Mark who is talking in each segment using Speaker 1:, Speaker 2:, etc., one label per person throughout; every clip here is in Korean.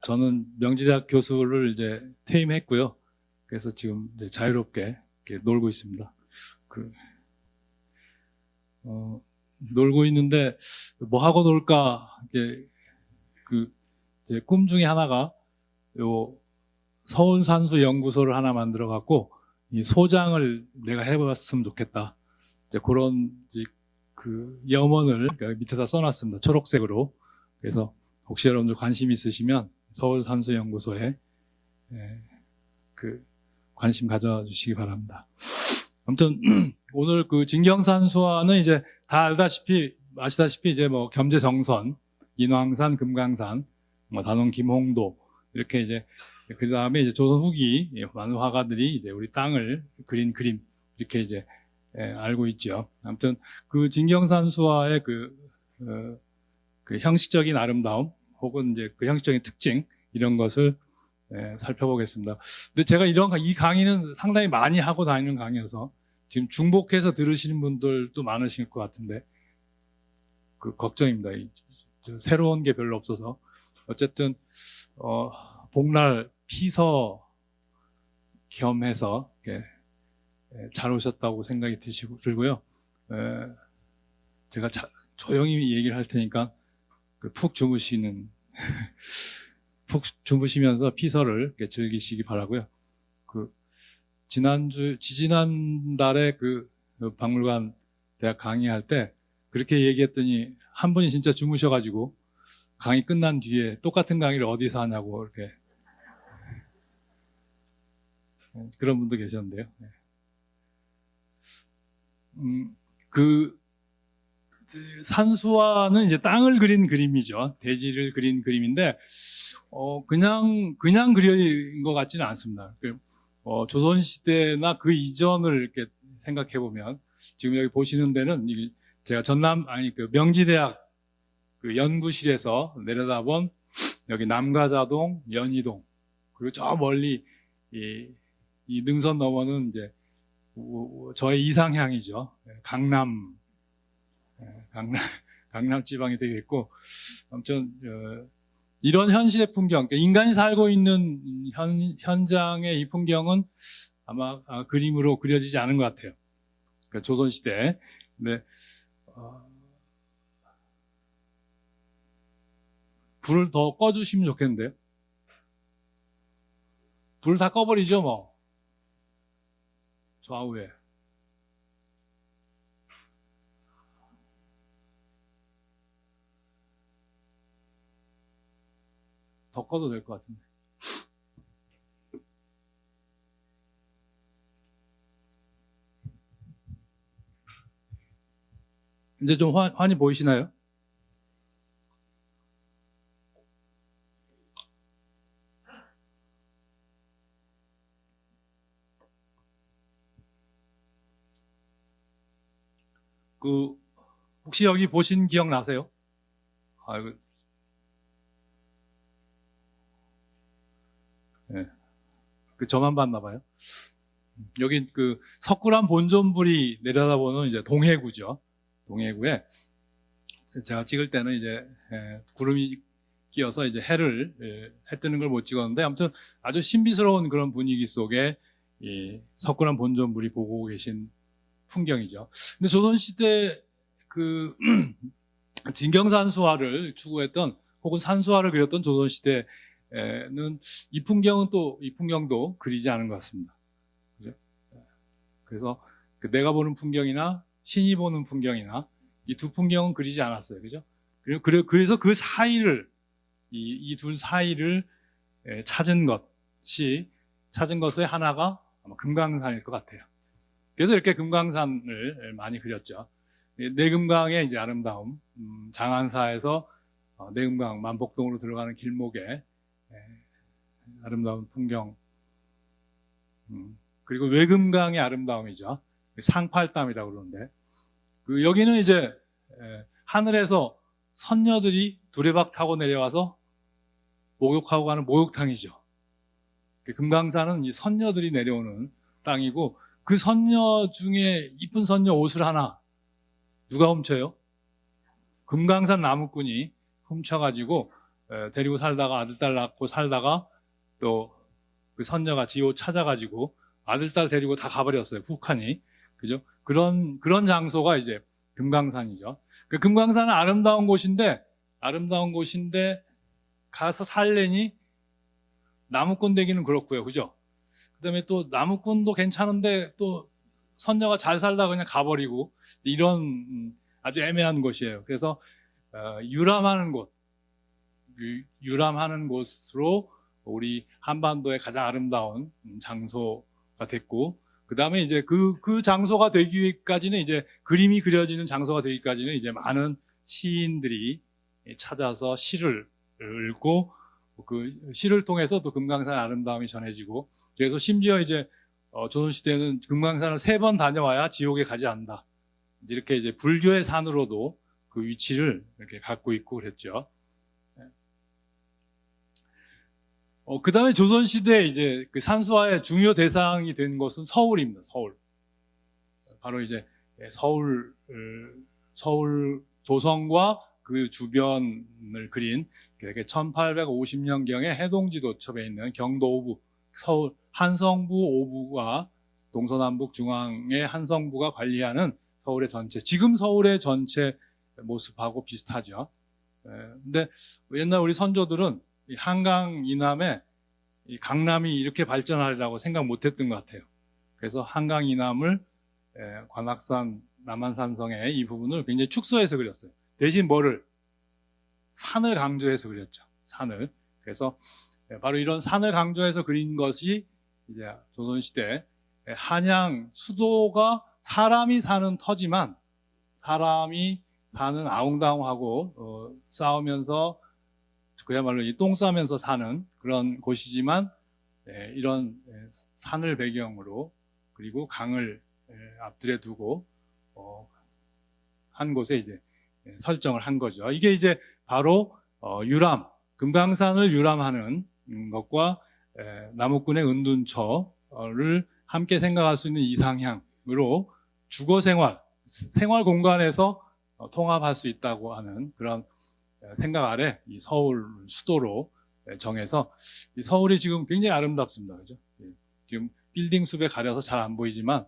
Speaker 1: 저는 명지대학 교수를 이제 퇴임했고요. 그래서 지금 이제 자유롭게 이렇게 놀고 있습니다. 놀고 있는데 뭐 하고 놀까? 이게 이제 꿈 중에 하나가 요 서울산수 연구소를 하나 만들어 갖고 이 소장을 내가 해봤으면 좋겠다. 이제 그런 염원을 밑에다 써놨습니다. 초록색으로. 그래서 혹시 여러분들 관심 있으시면 서울산수연구소에 관심 가져주시기 바랍니다. 아무튼 오늘 진경산수화는 이제 다 아시다시피 이제 뭐 겸재정선, 인왕산, 금강산, 뭐 단원 김홍도 이렇게 이제 그 다음에 이제 조선 후기 많은 화가들이 이제 우리 땅을 그린 그림 이렇게 이제 알고 있죠. 아무튼 진경산수화의 형식적인 아름다움 혹은 이제 형식적인 특징 이런 것을 살펴보겠습니다. 근데 제가 이 강의는 상당히 많이 하고 다니는 강의여서 지금 중복해서 들으시는 분들도 많으실 것 같은데 걱정입니다. 새로운 게 별로 없어서 어쨌든 복날 피서 겸해서 잘 오셨다고 생각이 들고요. 제가 조용히 얘기를 할 테니까 푹 주무시면서 피서를 즐기시기 바라고요. 지지난달에 박물관 대학 강의할 때 그렇게 얘기했더니 한 분이 진짜 주무셔가지고 강의 끝난 뒤에 똑같은 강의를 어디서 하냐고 이렇게 그런 분도 계셨는데요. 산수화는 이제 땅을 그린 그림이죠. 대지를 그린 그림인데 그냥 그린 것 같지는 않습니다. 조선시대나 그 이전을 이렇게 생각해 보면 지금 여기 보시는 데는 제가 명지대학 연구실에서 내려다본 여기 남가자동, 연희동 그리고 저 멀리 이 능선 너머는 이제 저의 이상향이죠. 강남 지방이 되겠고, 아무튼 이런 현실의 풍경, 인간이 살고 있는 현장의 이 풍경은 아마 그림으로 그려지지 않은 것 같아요. 조선시대. 근데 불을 더 꺼주시면 좋겠는데요. 불 다 꺼버리죠, 뭐. 좌우에. 더 꺼도 될 것 같은데. 이제 좀 환히 보이시나요? 혹시 여기 보신 기억 나세요? 이거. 네. 저만 봤나 봐요. 여기 석굴암 본존불이 내려다보는 이제 동해구죠. 동해구에 제가 찍을 때는 이제 구름이 끼어서 이제 해 뜨는 걸 못 찍었는데 아무튼 아주 신비스러운 그런 분위기 속에 이 석굴암 본존불이 보고 계신 풍경이죠. 근데 조선시대 진경산수화를 추구했던 혹은 산수화를 그렸던 조선시대는 이 풍경도 그리지 않은 것 같습니다. 그죠? 그래서 내가 보는 풍경이나 신이 보는 풍경이나 이 두 풍경은 그리지 않았어요. 그죠? 그래서 그 사이를 이 둘 사이를 찾은 것의 하나가 아마 금강산일 것 같아요. 그래서 이렇게 금강산을 많이 그렸죠. 내금강의 이제 아름다움, 장안사에서 내금강 만복동으로 들어가는 길목에 아름다운 풍경, 그리고 외금강의 아름다움이죠. 상팔담이라고 그러는데 여기는 이제 하늘에서 선녀들이 두레박 타고 내려와서 목욕하고 가는 목욕탕이죠. 금강산은 이 선녀들이 내려오는 땅이고 그 선녀 중에 이쁜 선녀 옷을 하나 누가 훔쳐요? 금강산 나무꾼이 훔쳐가지고 데리고 살다가 아들, 딸 낳고 살다가 또 그 선녀가 지호 찾아가지고 아들, 딸 데리고 다 가버렸어요. 북한이. 그죠? 그런 장소가 이제 금강산이죠. 그 금강산은 아름다운 곳인데 가서 살려니 나무꾼 되기는 그렇고요. 그죠? 그 다음에 또 나무꾼도 괜찮은데 또 선녀가 잘 살다 그냥 가버리고 이런 아주 애매한 곳이에요. 그래서 유람하는 곳으로 우리 한반도의 가장 아름다운 장소가 됐고, 그 다음에 이제 그 장소가 되기까지는 이제 그림이 그려지는 장소가 되기까지는 이제 많은 시인들이 찾아서 시를 읽고 그 시를 통해서 또 금강산의 아름다움이 전해지고, 그래서 심지어 이제 조선시대는 금강산을 3번 다녀와야 지옥에 가지 않는다. 이렇게 이제 불교의 산으로도 그 위치를 이렇게 갖고 있고 그랬죠. 그 다음에 조선시대에 이제 그 산수화의 중요 대상이 된 것은 서울입니다. 서울. 바로 이제 서울 도성과 그 주변을 그린 1850년경에 해동지도첩에 있는 경도 오부, 서울 한성부 오부가 동서남북 중앙의 한성부가 관리하는 서울의 전체, 지금 서울의 전체 모습하고 비슷하죠. 근데 옛날 우리 선조들은 이 한강 이남에 이 강남이 이렇게 발전하리라고 생각 못했던 것 같아요. 그래서 한강 이남을 관악산 남한산성의 이 부분을 굉장히 축소해서 그렸어요. 대신 뭐를? 산을 강조해서 그렸죠. 산을. 그래서 바로 이런 산을 강조해서 그린 것이 이제 조선시대 한양 수도가 사람이 사는 터지만 사람이 사는 아웅다웅하고 싸우면서 그야말로 이 똥 싸면서 사는 그런 곳이지만 이런 산을 배경으로 그리고 강을 앞들에 두고 한 곳에 이제 설정을 한 거죠. 이게 이제 바로 유람, 금강산을 유람하는 것과 나무꾼의 은둔처를 함께 생각할 수 있는 이상향으로 주거 생활 공간에서 통합할 수 있다고 하는 그런 생각 아래 이 서울 수도로 정해서 이 서울이 지금 굉장히 아름답습니다. 그죠? 지금 빌딩 숲에 가려서 잘 안 보이지만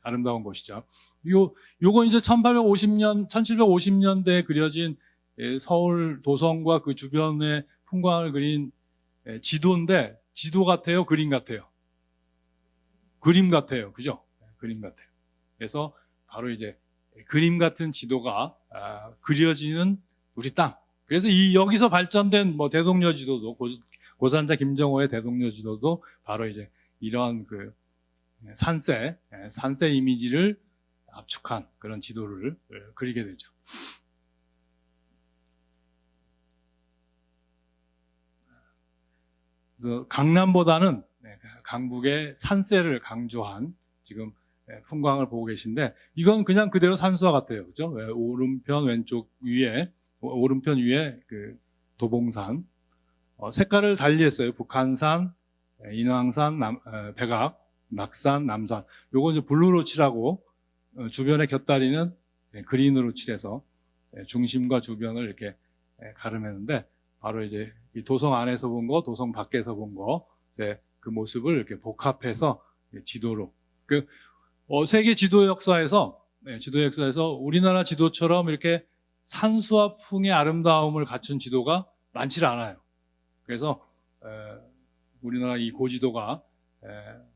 Speaker 1: 아름다운 곳이죠. 요거 이제 1750년대에 그려진 서울 도성과 그 주변의 풍광을 그린 지도인데 지도 같아요? 그림 같아요? 그림 같아요. 그죠? 그림 같아요. 그래서 바로 이제 그림 같은 지도가 그려지는 우리 땅. 그래서 여기서 발전된 뭐 대동여 지도도 고산자 김정호의 대동여 지도도 바로 이제 이런 그 산세 이미지를 압축한 그런 지도를 그리게 되죠. 그래서 강남보다는 강북의 산세를 강조한 지금 풍광을 보고 계신데 이건 그냥 그대로 산수화 같아요. 그죠? 오른편 위에 그 도봉산 색깔을 달리했어요. 북한산, 인왕산, 백악, 낙산, 남산. 요건 이제 블루로 칠하고 주변에 곁다리는 그린으로 칠해서 중심과 주변을 이렇게 가름했는데 바로 이제 이 도성 안에서 본 거, 도성 밖에서 본 거, 그 모습을 이렇게 복합해서 지도로 세계 지도 역사에서 우리나라 지도처럼 이렇게 산수화풍의 아름다움을 갖춘 지도가 많지 않아요. 그래서 우리나라 이 고지도가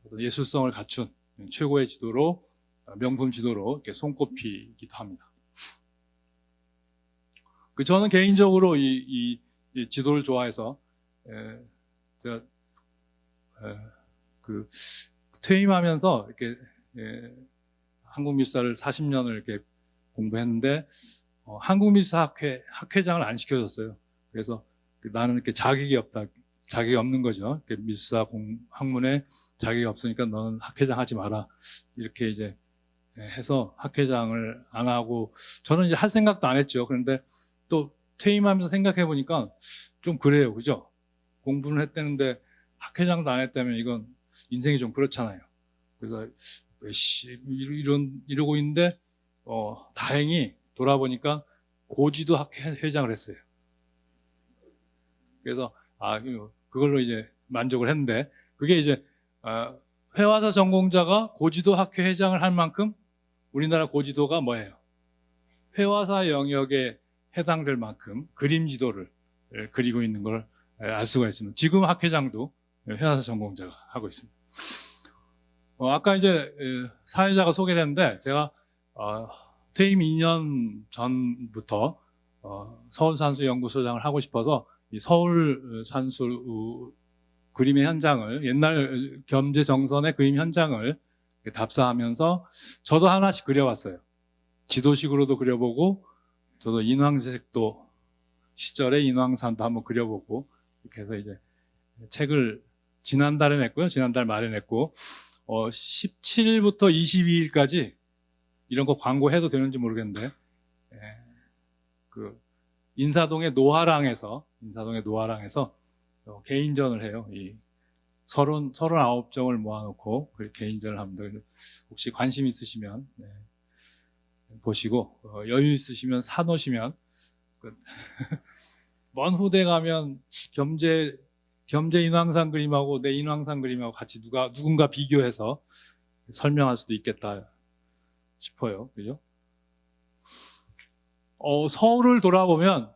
Speaker 1: 어떤 예술성을 갖춘 최고의 지도로 명품 지도로 이렇게 손꼽히기도 합니다. 저는 개인적으로 이 지도를 좋아해서 제가 퇴임하면서 이렇게 한국밀사를 40년을 이렇게 공부했는데 한국밀사 학회장을 안 시켜줬어요. 그래서 나는 이렇게 자격이 없는 거죠. 밀사 학문에 자격이 없으니까 너는 학회장 하지 마라. 이렇게 이제 해서 학회장을 안 하고 저는 이제 할 생각도 안 했죠. 그런데 또 퇴임하면서 생각해 보니까 좀 그래요. 그죠? 공부는 했다는데 학회장도 안 했다면 이건 인생이 좀 그렇잖아요. 그래서 이러고 있는데 다행히 돌아보니까 고지도 회장을 했어요. 그래서 그걸로 이제 만족을 했는데, 그게 이제 회화사 전공자가 고지도 학회 회장을 할 만큼 우리나라 고지도가 뭐예요? 회화사 영역에 해당될 만큼 그림 지도를 그리고 있는 걸 알 수가 있습니다. 지금 학회장도 회화사 전공자가 하고 있습니다. 아까 이제 사회자가 소개를 했는데, 제가 퇴임 2년 전부터 서울산수연구소장을 하고 싶어서 이 서울산수 그림의 현장을, 옛날 겸재정선의 그림 현장을 답사하면서 저도 하나씩 그려봤어요. 지도식으로도 그려보고, 저도 인왕색도 시절의 인왕산도 한번 그려보고, 이렇게 해서 이제 책을 지난달에 냈고요. 지난달 말에 냈고, 17일부터 22일까지 이런 거 광고해도 되는지 모르겠는데, 그 인사동의 노화랑에서 개인전을 해요. 이 39점을 모아놓고 개인전을 합니다. 혹시 관심 있으시면 보시고, 여유 있으시면 사놓으시면, 먼 후대 가면 겸재 인왕산 그림하고 내 인왕산 그림하고 같이 누군가 비교해서 설명할 수도 있겠다 싶어요. 그죠? 서울을 돌아보면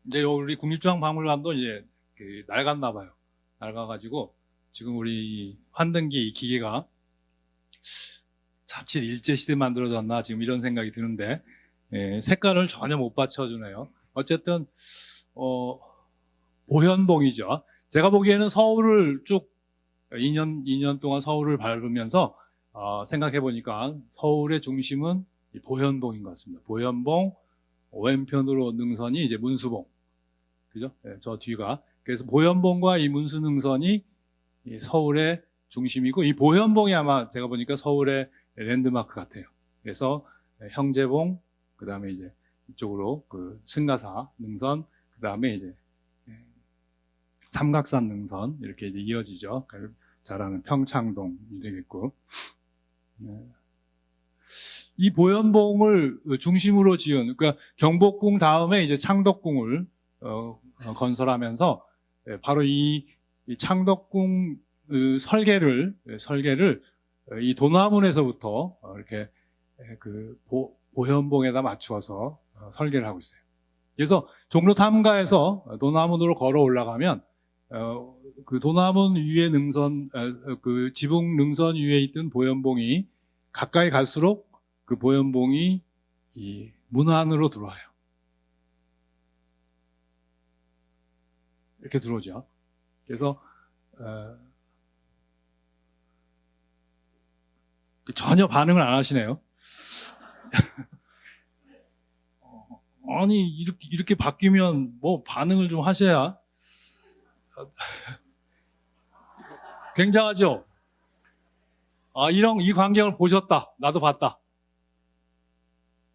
Speaker 1: 이제 우리 국립중앙박물관도 이제 낡았나 봐요. 낡아가지고 지금 우리 환등기 이 기계가 자칫 일제시대 만들어졌나 지금 이런 생각이 드는데, 색깔을 전혀 못 받쳐주네요. 어쨌든 보현봉이죠. 제가 보기에는 서울을 쭉 2년 동안 서울을 밟으면서 생각해 보니까 서울의 중심은 이 보현봉인 것 같습니다. 보현봉, 왼편으로 능선이 이제 문수봉, 그죠? 저 뒤가. 그래서 보현봉과 이 문수능선이 이 서울의 중심이고, 이 보현봉이 아마 제가 보니까 서울의 랜드마크 같아요. 그래서 형제봉, 그 다음에 이제 이쪽으로 그 승가사 능선, 그 다음에 이제 삼각산 능선, 이렇게 이제 이어지죠. 잘 아는 평창동이 되겠고. 이 보현봉을 중심으로 지은, 그러니까 경복궁 다음에 이제 창덕궁을 건설하면서 바로 이 창덕궁 설계를 이 도남문에서부터 이렇게 그 보현봉에다 맞추어서 설계를 하고 있어요. 그래서 종로 탐가에서 도남문으로 걸어 올라가면 그 도남문 위에 능선, 그 지붕 능선 위에 있던 보현봉이 가까이 갈수록 그 보현봉이 이 문 안으로 들어와요. 이렇게 들어오죠. 그래서 전혀 반응을 안 하시네요. 아니 이렇게 바뀌면 뭐 반응을 좀 하셔야. 굉장하죠? 이 광경을 보셨다. 나도 봤다.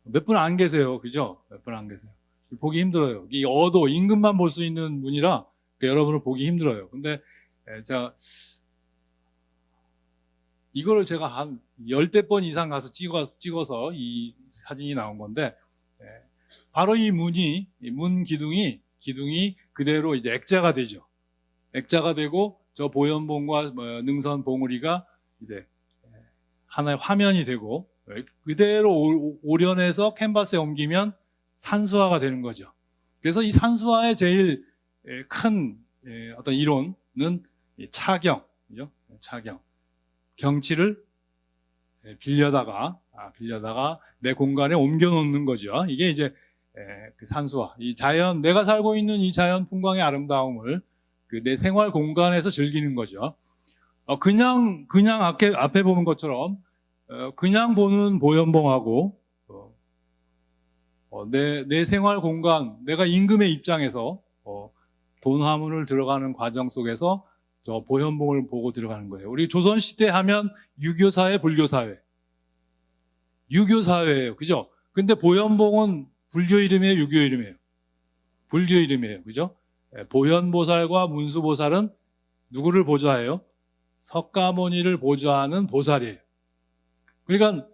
Speaker 1: 몇 분 안 계세요. 그죠? 몇 분 안 계세요. 보기 힘들어요. 이 어도 인근만 볼 수 있는 문이라 여러분을 보기 힘들어요. 근데 이거를 제가 한 10대 번 이상 가서 찍어서 이 사진이 나온 건데, 바로 이 문 기둥이 그대로 이제 액자가 되죠. 액자가 되고, 저 보현봉과 능선 봉우리가 이제 하나의 화면이 되고, 그대로 오려내서 캔버스에 옮기면 산수화가 되는 거죠. 그래서 이 산수화의 제일 큰 어떤 이론은 차경이죠. 차경. 경치를 빌려다가 내 공간에 옮겨 놓는 거죠. 이게 이제 그 산수화. 이 자연, 내가 살고 있는 이 자연 풍광의 아름다움을 그 내 생활 공간에서 즐기는 거죠. 그냥 앞에 보는 것처럼 그냥 보는 보현봉하고 내 생활 공간, 내가 임금의 입장에서 돈화문을 들어가는 과정 속에서 저 보현봉을 보고 들어가는 거예요. 우리 조선시대 하면 유교사회, 불교사회. 유교사회예요. 그죠? 근데 보현봉은 불교 이름이에요, 유교 이름이에요? 불교 이름이에요. 그죠? 보현보살과 문수보살은 누구를 보좌해요? 석가모니를 보좌하는 보살이에요. 그러니까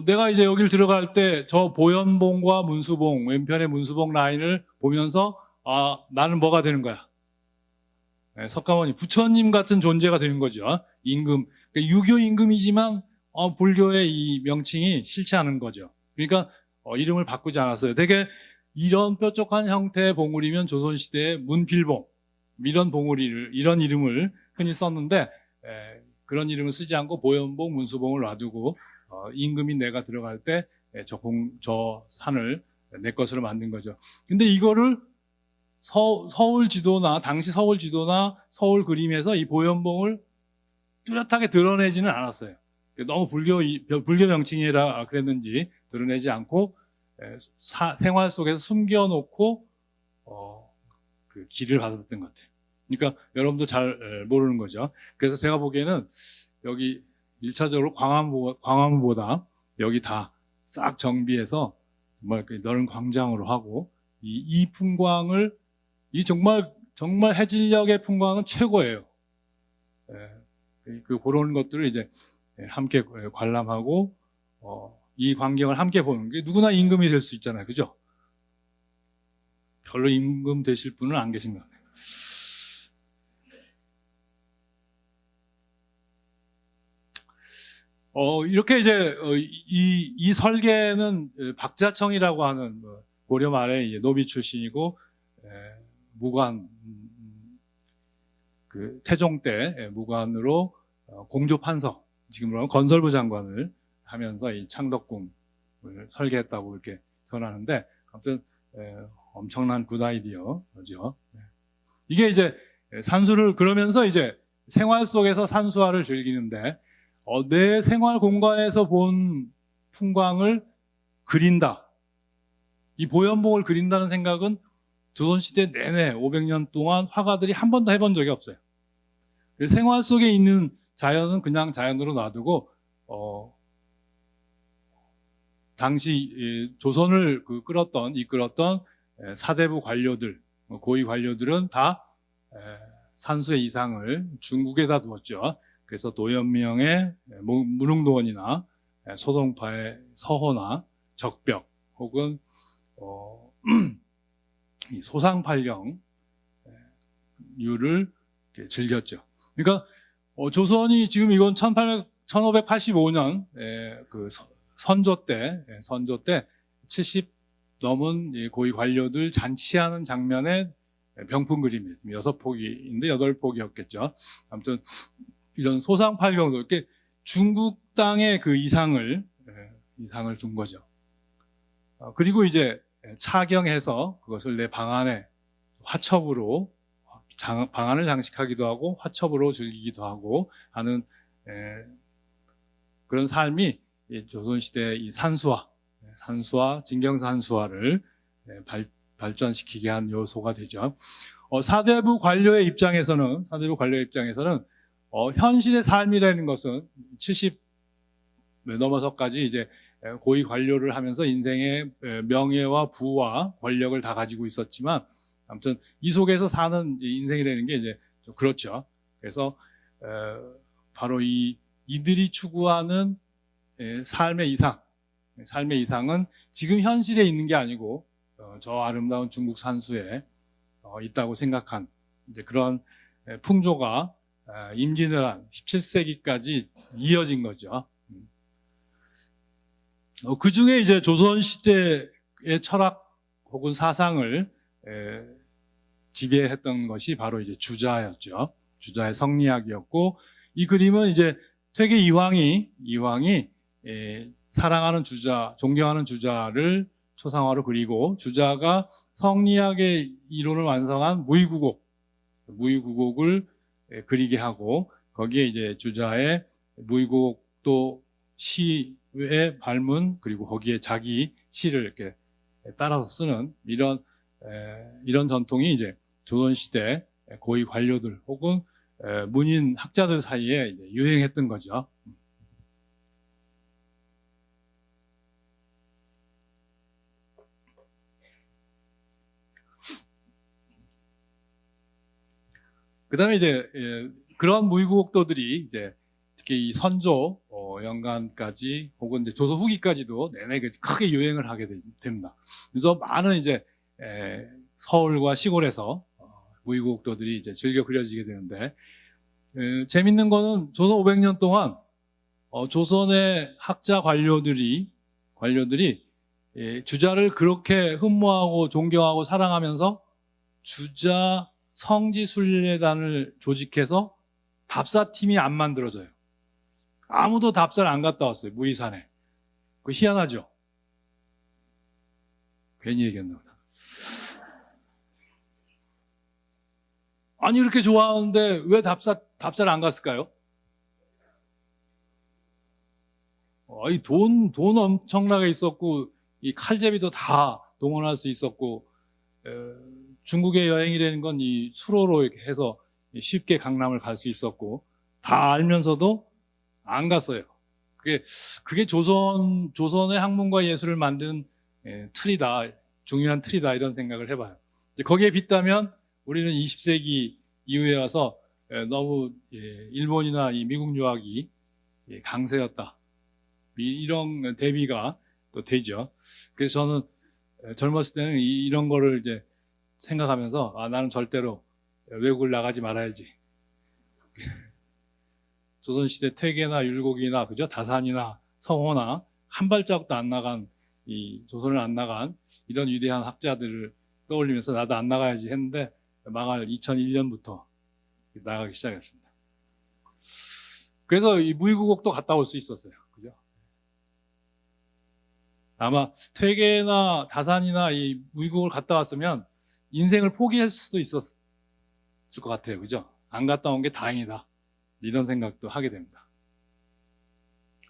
Speaker 1: 내가 이제 여길 들어갈 때 저 보현봉과 문수봉, 왼편의 문수봉 라인을 보면서 나는 뭐가 되는 거야? 네, 석가모니, 부처님 같은 존재가 되는 거죠. 임금, 그러니까 유교 임금이지만 불교의 이 명칭이 싫지 않은 거죠. 그러니까 이름을 바꾸지 않았어요. 되게 이런 뾰족한 형태의 봉우리면 조선시대의 문필봉, 이런 이름을 흔히 썼는데 그런 이름을 쓰지 않고 보현봉, 문수봉을 놔두고 임금인 내가 들어갈 때 저 산을 내 것으로 만든 거죠. 근데 이거를 서울 지도나 당시 서울 지도나 서울 그림에서 이 보현봉을 뚜렷하게 드러내지는 않았어요. 너무 불교 명칭이라 그랬는지 드러내지 않고 생활 속에서 숨겨놓고 그 길을 받았던 것 같아요. 그러니까 여러분도 잘 모르는 거죠. 그래서 제가 보기에는 여기 1차적으로 광화문보다 여기 다 싹 정비해서 정말 넓은 광장으로 하고 이 풍광을 정말 해질녘의 풍광은 최고예요. 그런 것들을 이제 함께 관람하고 이 광경을 함께 보는 게 누구나 임금이 될 수 있잖아요, 그죠? 별로 임금 되실 분은 안 계신 것 같아요. 이렇게 이제 이 설계는 박자청이라고 하는 고려 말에 이제 노비 출신이고 무관 그 태종 때 무관으로 공조 판서, 지금으로는 건설부 장관을 하면서 이 창덕궁을 설계했다고 이렇게 전하는데 아무튼 엄청난 굿 아이디어죠. 이게 이제 산수를 그러면서 이제 생활 속에서 산수화를 즐기는데 내 생활 공간에서 본 풍광을 그린다. 이 보현봉을 그린다는 생각은 조선시대 내내 500년 동안 화가들이 한 번도 해본 적이 없어요. 생활 속에 있는 자연은 그냥 자연으로 놔두고 당시 조선을 이끌었던 사대부 관료들, 고위 관료들은 다 산수의 이상을 중국에다 두었죠. 그래서 노현명의 무릉도원이나 소동파의 서호나 적벽 혹은 이 소상팔경류를 즐겼죠. 그러니까 조선이 지금 이건 1585년 그 선조 때 70 넘은 고위 관료들 잔치하는 장면의 병풍 그림이에요. 6폭인데 8폭이었겠죠. 아무튼 이런 소상팔경도 이렇게 중국 땅의 그 이상을 준 거죠. 그리고 이제 차경해서 그것을 내 방 안에 화첩으로 방안을 장식하기도 하고 화첩으로 즐기기도 하고 하는 그런 삶이 조선시대 이 산수화, 진경산수화를 발전시키게 한 요소가 되죠. 사대부 관료의 입장에서는 현실의 삶이라는 것은 70 넘어서까지 이제 고위 관료를 하면서 인생의 명예와 부와 권력을 다 가지고 있었지만 아무튼 이 속에서 사는 인생이라는 게 이제 좀 그렇죠. 그래서 바로 이들이 추구하는 삶의 이상은 지금 현실에 있는 게 아니고 저 아름다운 중국 산수에 있다고 생각한 이제 그런 풍조가 임진왜란 17세기까지 이어진 거죠. 그 중에 이제 조선시대의 철학 혹은 사상을 지배했던 것이 바로 이제 주자였죠. 주자의 성리학이었고, 이 그림은 이제 세계 이황이 사랑하는 주자, 존경하는 주자를 초상화로 그리고 시주자가 성리학의 이론을 완성한 무의구곡을 그리게 하고 거기에 이제 주자의 무의구곡도 시의 발문 그리고 거기에 자기 시를 이렇게 따라서 쓰는 이런 전통이 이제 조선시대 고위 관료들 혹은 문인 학자들 사이에 이제 유행했던 거죠. 그다음에 이제 그런 무위국옥도들이 이제 특히 이 선조 연간까지 혹은 이제 조선 후기까지도 내내 크게 유행을 하게 됩니다. 그래서 많은 이제 서울과 시골에서 무위국옥도들이 이제 즐겨 그려지게 되는데 재밌는 거는 조선 500년 동안 조선의 학자 관료들이 주자를 그렇게 흠모하고 존경하고 사랑하면서 주자 성지순례단을 조직해서 답사팀이 안 만들어져요. 아무도 답사를 안 갔다 왔어요. 무의산에. 그 희한하죠? 괜히 얘기했나 보다. 아니 이렇게 좋아하는데 왜 답사를 안 갔을까요? 돈 엄청나게 있었고 이 칼제비도 다 동원할 수 있었고 중국의 여행이라는 건 이 수로로 이렇게 해서 쉽게 강남을 갈 수 있었고 다 알면서도 안 갔어요. 그게 조선의 학문과 예술을 만든 틀이다, 중요한 틀이다 이런 생각을 해봐요. 거기에 빗다면 우리는 20세기 이후에 와서 너무 일본이나 이 미국 유학이 강세였다. 이런 대비가 또 되죠. 그래서 저는 젊었을 때는 이런 거를 이제 생각하면서 나는 절대로 외국을 나가지 말아야지. 조선시대 퇴계나 율곡이나 그죠? 다산이나 성호나 한 발자국도 안 나간 이 조선을 안 나간 이런 위대한 학자들을 떠올리면서 나도 안 나가야지 했는데 망할 2001년부터 나가기 시작했습니다. 그래서 이 무위국옥도 갔다 올 수 있었어요. 그죠? 아마 퇴계나 다산이나 이 무위국을 갔다 왔으면 인생을 포기할 수도 있었을 것 같아요. 그죠? 안 갔다 온 게 다행이다. 이런 생각도 하게 됩니다.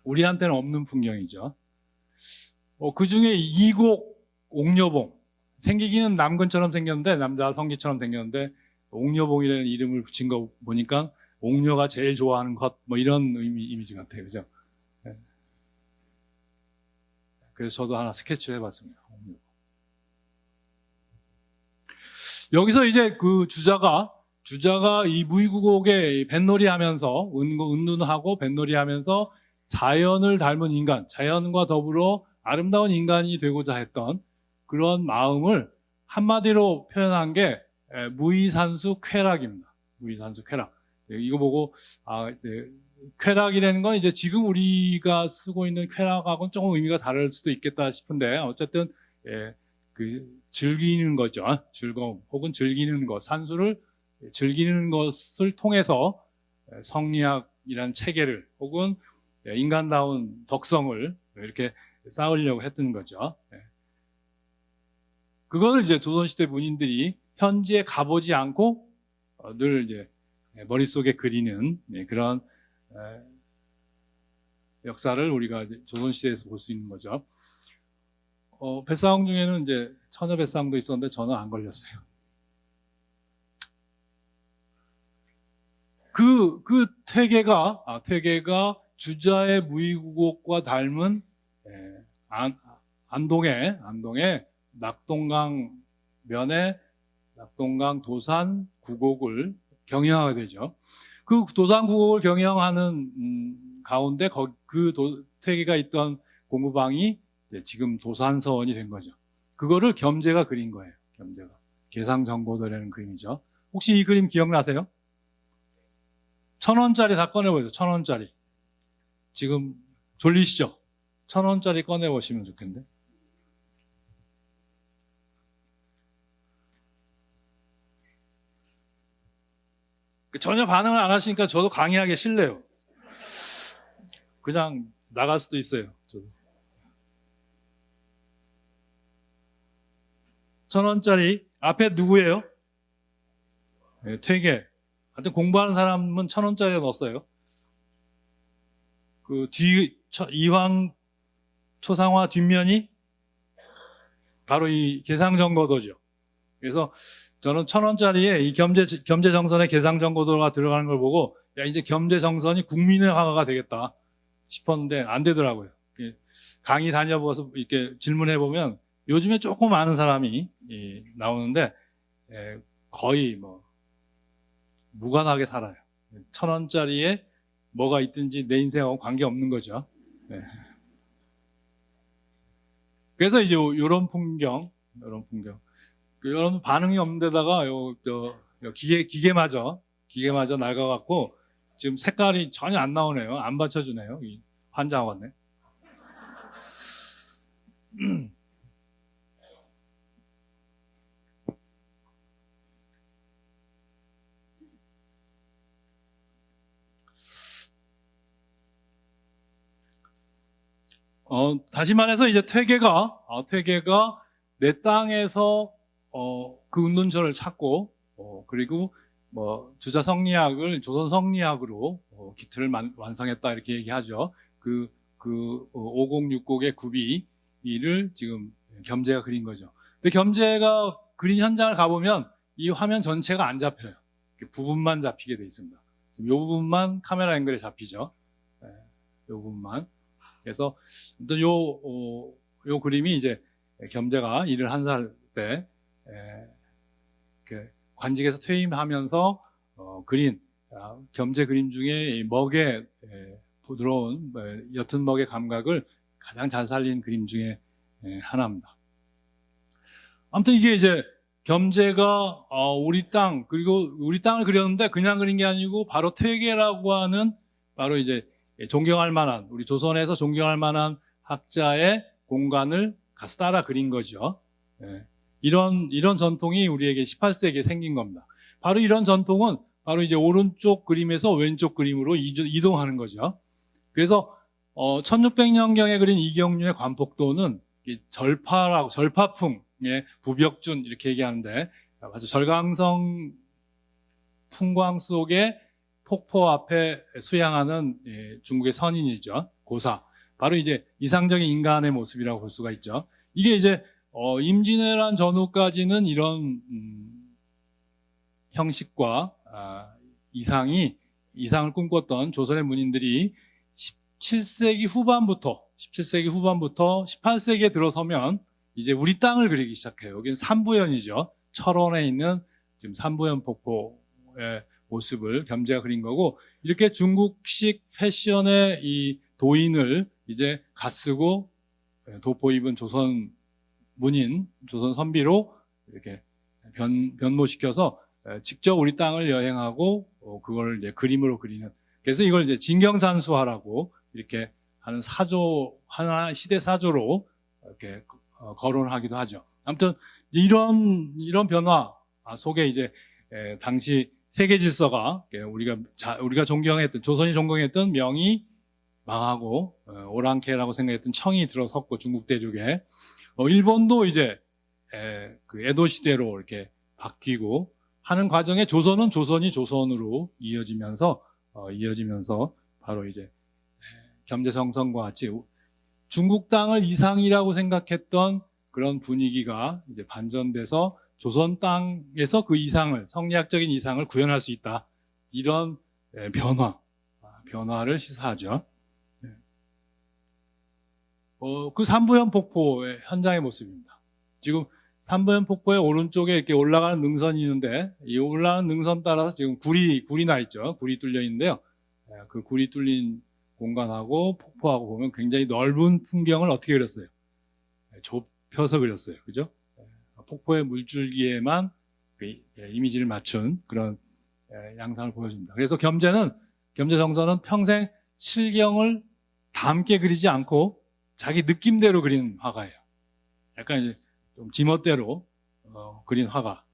Speaker 1: 우리한테는 없는 풍경이죠. 그 중에 이곡 옥녀봉. 생기기는 남근처럼 생겼는데, 남자 성기처럼 생겼는데, 옥녀봉이라는 이름을 붙인 거 보니까, 옥녀가 제일 좋아하는 것, 뭐 이런 이미지 같아요. 그죠? 네. 그래서 저도 하나 스케치를 해봤습니다. 여기서 이제 그 주자가 이 무위국옥에 뱃놀이 하면서, 은둔하고 뱃놀이 하면서 자연을 닮은 인간, 자연과 더불어 아름다운 인간이 되고자 했던 그런 마음을 한마디로 표현한 게 무위산수 쾌락입니다. 무위산수 쾌락. 이거 보고, 쾌락이라는 건 이제 지금 우리가 쓰고 있는 쾌락하고는 조금 의미가 다를 수도 있겠다 싶은데, 어쨌든, 즐기는 거죠. 즐거움, 혹은 즐기는 것, 산수를 즐기는 것을 통해서 성리학이란 체계를 혹은 인간다운 덕성을 이렇게 쌓으려고 했던 거죠. 그거를 이제 조선시대 문인들이 현지에 가보지 않고 늘 이제 머릿속에 그리는 그런 역사를 우리가 조선시대에서 볼 수 있는 거죠. 뱃사항 중에는 이제 처녀 뱃사항도 있었는데 저는 안 걸렸어요. 그 퇴계가 주자의 무위국옥과 닮은 안동의 낙동강 면에 낙동강 도산 구곡을 경영하게 되죠. 그 도산 구곡을 경영하는 가운데 그 퇴계가 있던 공부방이 지금 도산서원이 된 거죠. 그거를 겸재가 그린 거예요. 겸재가 계상정고도라는 그림이죠. 혹시 이 그림 기억나세요? 1,000원짜리 다 꺼내보세요. 1,000원짜리. 지금 졸리시죠? 1,000원짜리 꺼내보시면 좋겠는데. 전혀 반응을 안 하시니까 저도 강의하기 싫네요. 그냥 나갈 수도 있어요. 저도. 1,000원짜리 앞에 누구예요? 네, 퇴계. 하여튼 공부하는 사람은 1,000원짜리에 넣었어요. 이황 초상화 뒷면이 바로 이 계상정고도죠. 그래서 저는 1,000원짜리에 이 겸재정선의 계상정고도가 들어가는 걸 보고 야 이제 겸재정선이 국민의 화가가 되겠다 싶었는데 안 되더라고요. 강의 다녀봐서 이렇게 질문해 보면 요즘에 조금 아는 사람이 나오는데 거의 뭐 무관하게 살아요. 1,000원짜리에 뭐가 있든지 내 인생하고 관계없는 거죠. 네. 그래서 이제 요런 풍경. 여러분 반응이 없는 데다가 기계마저 낡아갖고 지금 색깔이 전혀 안 나오네요. 안 받쳐주네요. 이 환장 왔네. 다시 말해서 이제 퇴계가 내 땅에서 그 운동전을 찾고 그리고 뭐 주자 성리학을 조선 성리학으로 기틀을 완성했다 이렇게 얘기하죠. 그 5060곡의 구비를 지금 겸재가 그린 거죠. 근데 겸재가 그린 현장을 가보면 이 화면 전체가 안 잡혀요. 부분만 잡히게 돼 있습니다. 지금 이 부분만 카메라 앵글에 잡히죠. 이 부분만. 그래서 요 그림이 이제 겸재가 일을 한 살 때 관직에서 퇴임하면서 그린 겸재 그림 중에 먹의 부드러운 옅은 먹의 감각을 가장 잘 살린 그림 중에 하나입니다. 아무튼 이게 이제 겸재가 우리 땅 그리고 우리 땅을 그렸는데 그냥 그린 게 아니고 바로 퇴계라고 하는 바로 이제 존경할 만한 우리 조선에서 존경할 만한 학자의 공간을 가서 따라 그린 거죠. 이런 전통이 우리에게 18세기에 생긴 겁니다. 바로 이런 전통은 바로 이제 오른쪽 그림에서 왼쪽 그림으로 이동하는 거죠. 그래서 1600년경에 그린 이경륜의 관폭도는 절파풍의 부벽준 이렇게 얘기하는데 아주 절강성 풍광 속에 폭포 앞에 수양하는 중국의 선인이죠. 고사. 바로 이제 이상적인 인간의 모습이라고 볼 수가 있죠. 이게 이제 임진왜란 전후까지는 이런 형식과 이상을 꿈꿨던 조선의 문인들이 17세기 후반부터 18세기에 들어서면 이제 우리 땅을 그리기 시작해요. 여기는 삼부연이죠. 철원에 있는 지금 삼부연 폭포의 모습을 겸재가 그린 거고, 이렇게 중국식 패션의 이 도인을 이제 갓쓰고 도포 입은 조선 문인, 조선 선비로 이렇게 변모시켜서 직접 우리 땅을 여행하고 그걸 이제 그림으로 그리는. 그래서 이걸 이제 진경산수화라고 이렇게 하는 사조, 하나 시대 사조로 이렇게 거론하기도 하죠. 아무튼 이런 변화 속에 이제 당시 세계 질서가 우리가 존경했던, 조선이 존경했던 명이 망하고 오랑캐라고 생각했던 청이 들어섰고, 중국 대륙에 일본도 이제 그 에도 시대로 이렇게 바뀌고 하는 과정에 조선이 조선으로 이어지면서 바로 이제 겸재성성과 같이 중국 땅을 이상이라고 생각했던 그런 분위기가 이제 반전돼서 조선 땅에서 그 이상을, 성리학적인 이상을 구현할 수 있다. 이런 변화를 시사하죠. 그 삼부연 폭포의 현장의 모습입니다. 지금 삼부연 폭포의 오른쪽에 이렇게 올라가는 능선이 있는데, 이 올라가는 능선 따라서 지금 굴이 나 있죠. 굴이 뚫려 있는데요. 그 굴이 뚫린 공간하고 폭포하고 보면 굉장히 넓은 풍경을 어떻게 그렸어요? 좁혀서 그렸어요. 그죠? 폭포의 물줄기에만 이미지를 맞춘 그런 양상을 보여줍니다. 그래서 겸재성선은 평생 칠경을 다 함께 그리지 않고 자기 느낌대로 그린 화가예요. 약간 이제 좀 지멋대로 그린 화가.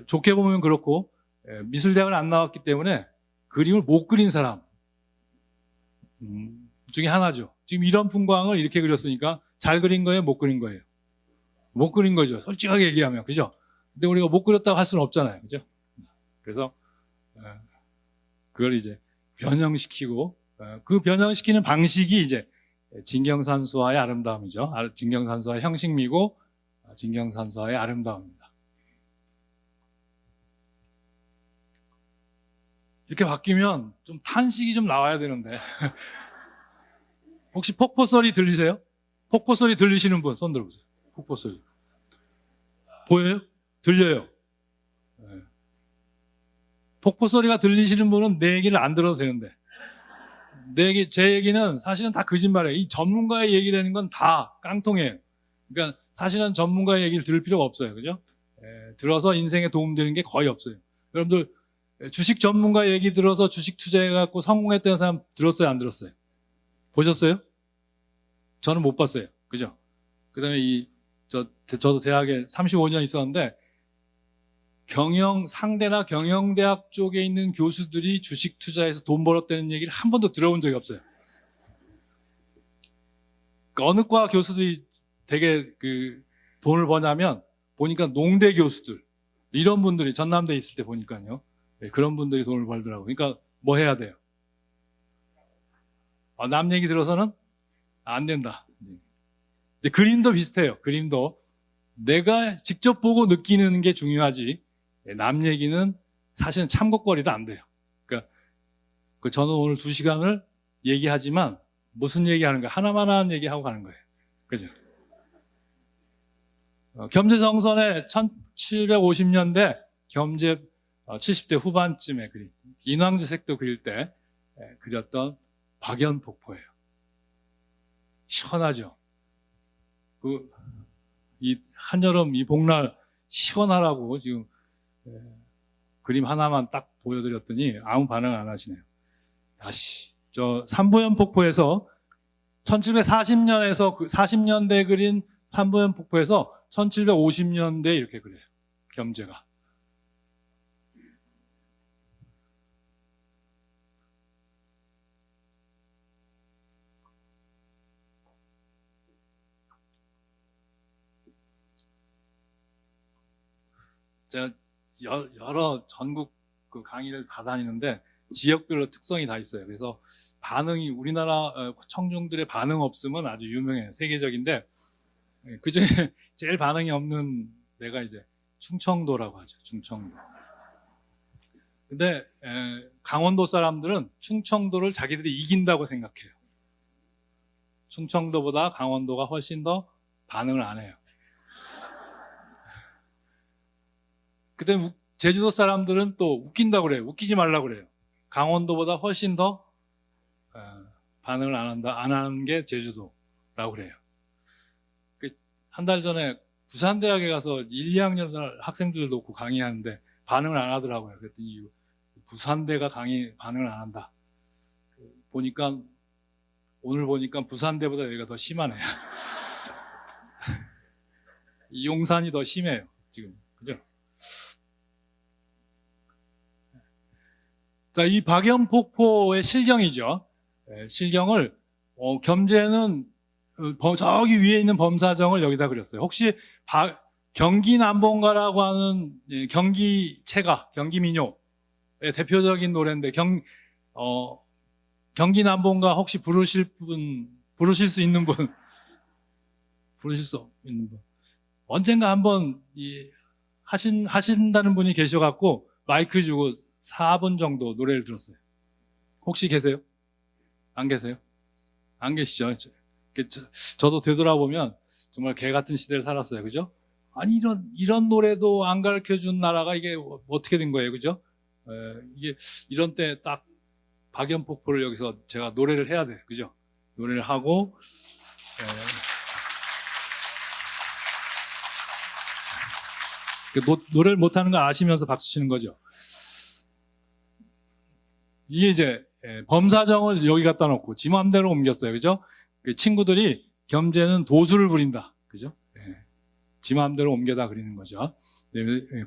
Speaker 1: 좋게 보면 그렇고, 미술대학을 안 나왔기 때문에 그림을 못 그린 사람 중에 하나죠. 지금 이런 풍광을 이렇게 그렸으니까 잘 그린 거예요, 못 그린 거예요? 못 그린 거죠. 솔직하게 얘기하면. 그죠? 근데 우리가 못 그렸다고 할 수는 없잖아요. 그죠? 그래서 그걸 이제 변형시키고, 그 변형시키는 방식이 이제 진경산수화의 아름다움이죠. 진경산수화의 형식미고 진경산수화의 아름다움입니다. 이렇게 바뀌면 좀 탄식이 좀 나와야 되는데 혹시 폭포 소리 들리세요? 폭포 소리 들리시는 분 손 들어보세요. 폭포 소리 보여요? 들려요? 네. 폭포 소리가 들리시는 분은 내 얘기를 안 들어도 되는데, 제 얘기는 사실은 다 거짓말이에요. 이 전문가의 얘기라는 건 다 깡통이에요. 그러니까 사실은 전문가의 얘기를 들을 필요가 없어요. 그죠? 들어서 인생에 도움되는 게 거의 없어요. 여러분들 주식 전문가 얘기 들어서 주식 투자해갖고 성공했다는 사람 들었어요? 안 들었어요? 보셨어요? 저는 못 봤어요. 그죠? 그 다음에 저도 대학에 35년 있었는데, 상대나 경영대학 쪽에 있는 교수들이 주식 투자해서 돈 벌었다는 얘기를 한 번도 들어본 적이 없어요. 그러니까 어느 과 교수들이 되게 돈을 버냐면, 보니까 농대 교수들, 이런 분들이 전남대에 있을 때 보니까요. 그런 분들이 돈을 벌더라고요. 그러니까 뭐 해야 돼요? 남 얘기 들어서는 안 된다. 근데 그림도 비슷해요. 그림도 내가 직접 보고 느끼는 게 중요하지, 남 얘기는 사실은 참고거리도 안 돼요. 그러니까 저는 오늘 2시간을 얘기하지만 무슨 얘기하는가, 하나만 얘기하고 가는 거예요. 그죠? 겸재정선의 1750년대 겸재 70대 후반쯤에 인왕지색도 그릴 때 그렸던 박연폭포예요. 시원하죠? 이 한여름 이 복날 시원하라고 지금 그림 하나만 딱 보여드렸더니 아무 반응 안 하시네요. 다시 삼보연 폭포에서 1740년에서 40년대 그린 삼보연 폭포에서 1750년대 이렇게 그려요. 겸재가. 제가 여러 전국 강의를 다 다니는데 지역별로 특성이 다 있어요. 그래서 반응이, 우리나라 청중들의 반응 없음은 아주 유명해요. 세계적인데 그중에 제일 반응이 없는 데가 이제 충청도라고 하죠. 충청도. 근데 강원도 사람들은 충청도를 자기들이 이긴다고 생각해요. 충청도보다 강원도가 훨씬 더 반응을 안 해요. 그다음에 제주도 사람들은 또 웃긴다고 그래요. 웃기지 말라고 그래요. 강원도보다 훨씬 더 반응을 안 하는 게 제주도라고 그래요. 한 달 전에 부산대학에 가서 1, 2학년 학생들 놓고 강의하는데 반응을 안 하더라고요. 그랬더니 부산대가 반응을 안 한다. 오늘 보니까 부산대보다 여기가 더 심하네요. 이 용산이 더 심해요, 지금. 그죠? 자, 이 박연폭포의 실경이죠. 실경을, 겸재는 저기 위에 있는 범사정을 여기다 그렸어요. 혹시 경기남봉가라고 하는 경기채가, 경기민요의 대표적인 노래인데, 경기남봉가 혹시 부르실 수 있는 분? 부르실 수 있는 분? 언젠가 한번 하신다는 분이 계셔갖고 마이크 주고 4분 정도 노래를 들었어요. 혹시 계세요? 안 계세요? 안 계시죠? 저도 되돌아보면 정말 개 같은 시대를 살았어요. 그죠? 아니, 이런 노래도 안 가르쳐 준 나라가 이게 어떻게 된 거예요? 그죠? 이게 이런 때 딱 박연폭포를 여기서 제가 노래를 해야 돼요. 그죠? 노래를 하고, 노래를 못하는 거 아시면서 박수 치는 거죠. 이게 이제 범사정을 여기 갖다 놓고 지 맘대로 옮겼어요. 그죠? 친구들이 겸재는 도수를 부린다. 그죠? 지 맘대로 옮겨다 그리는 거죠.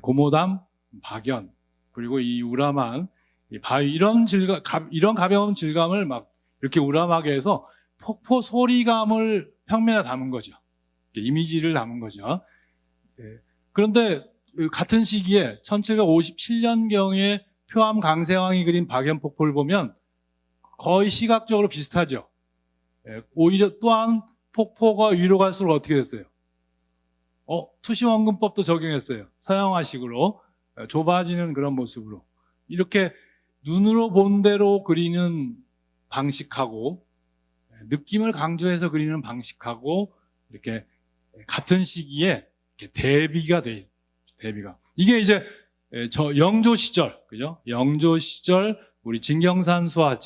Speaker 1: 고모담, 박연, 그리고 이 우람한, 이런 가벼운 질감을 막 이렇게 우람하게 해서 폭포 소리감을 평면에 담은 거죠. 이미지를 담은 거죠. 그런데 같은 시기에 1757년경에 표암 강세왕이 그린 박연폭포를 보면 거의 시각적으로 비슷하죠. 오히려 또한 폭포가 위로 갈수록 어떻게 됐어요? 투시원근법도 적용했어요. 서양화식으로 좁아지는 그런 모습으로. 이렇게 눈으로 본 대로 그리는 방식하고 느낌을 강조해서 그리는 방식하고 이렇게 같은 시기에 이렇게 대비가 돼 있어요. 대비가. 이게 이제 저 영조 시절, 그죠? 영조 시절 우리 진경산수화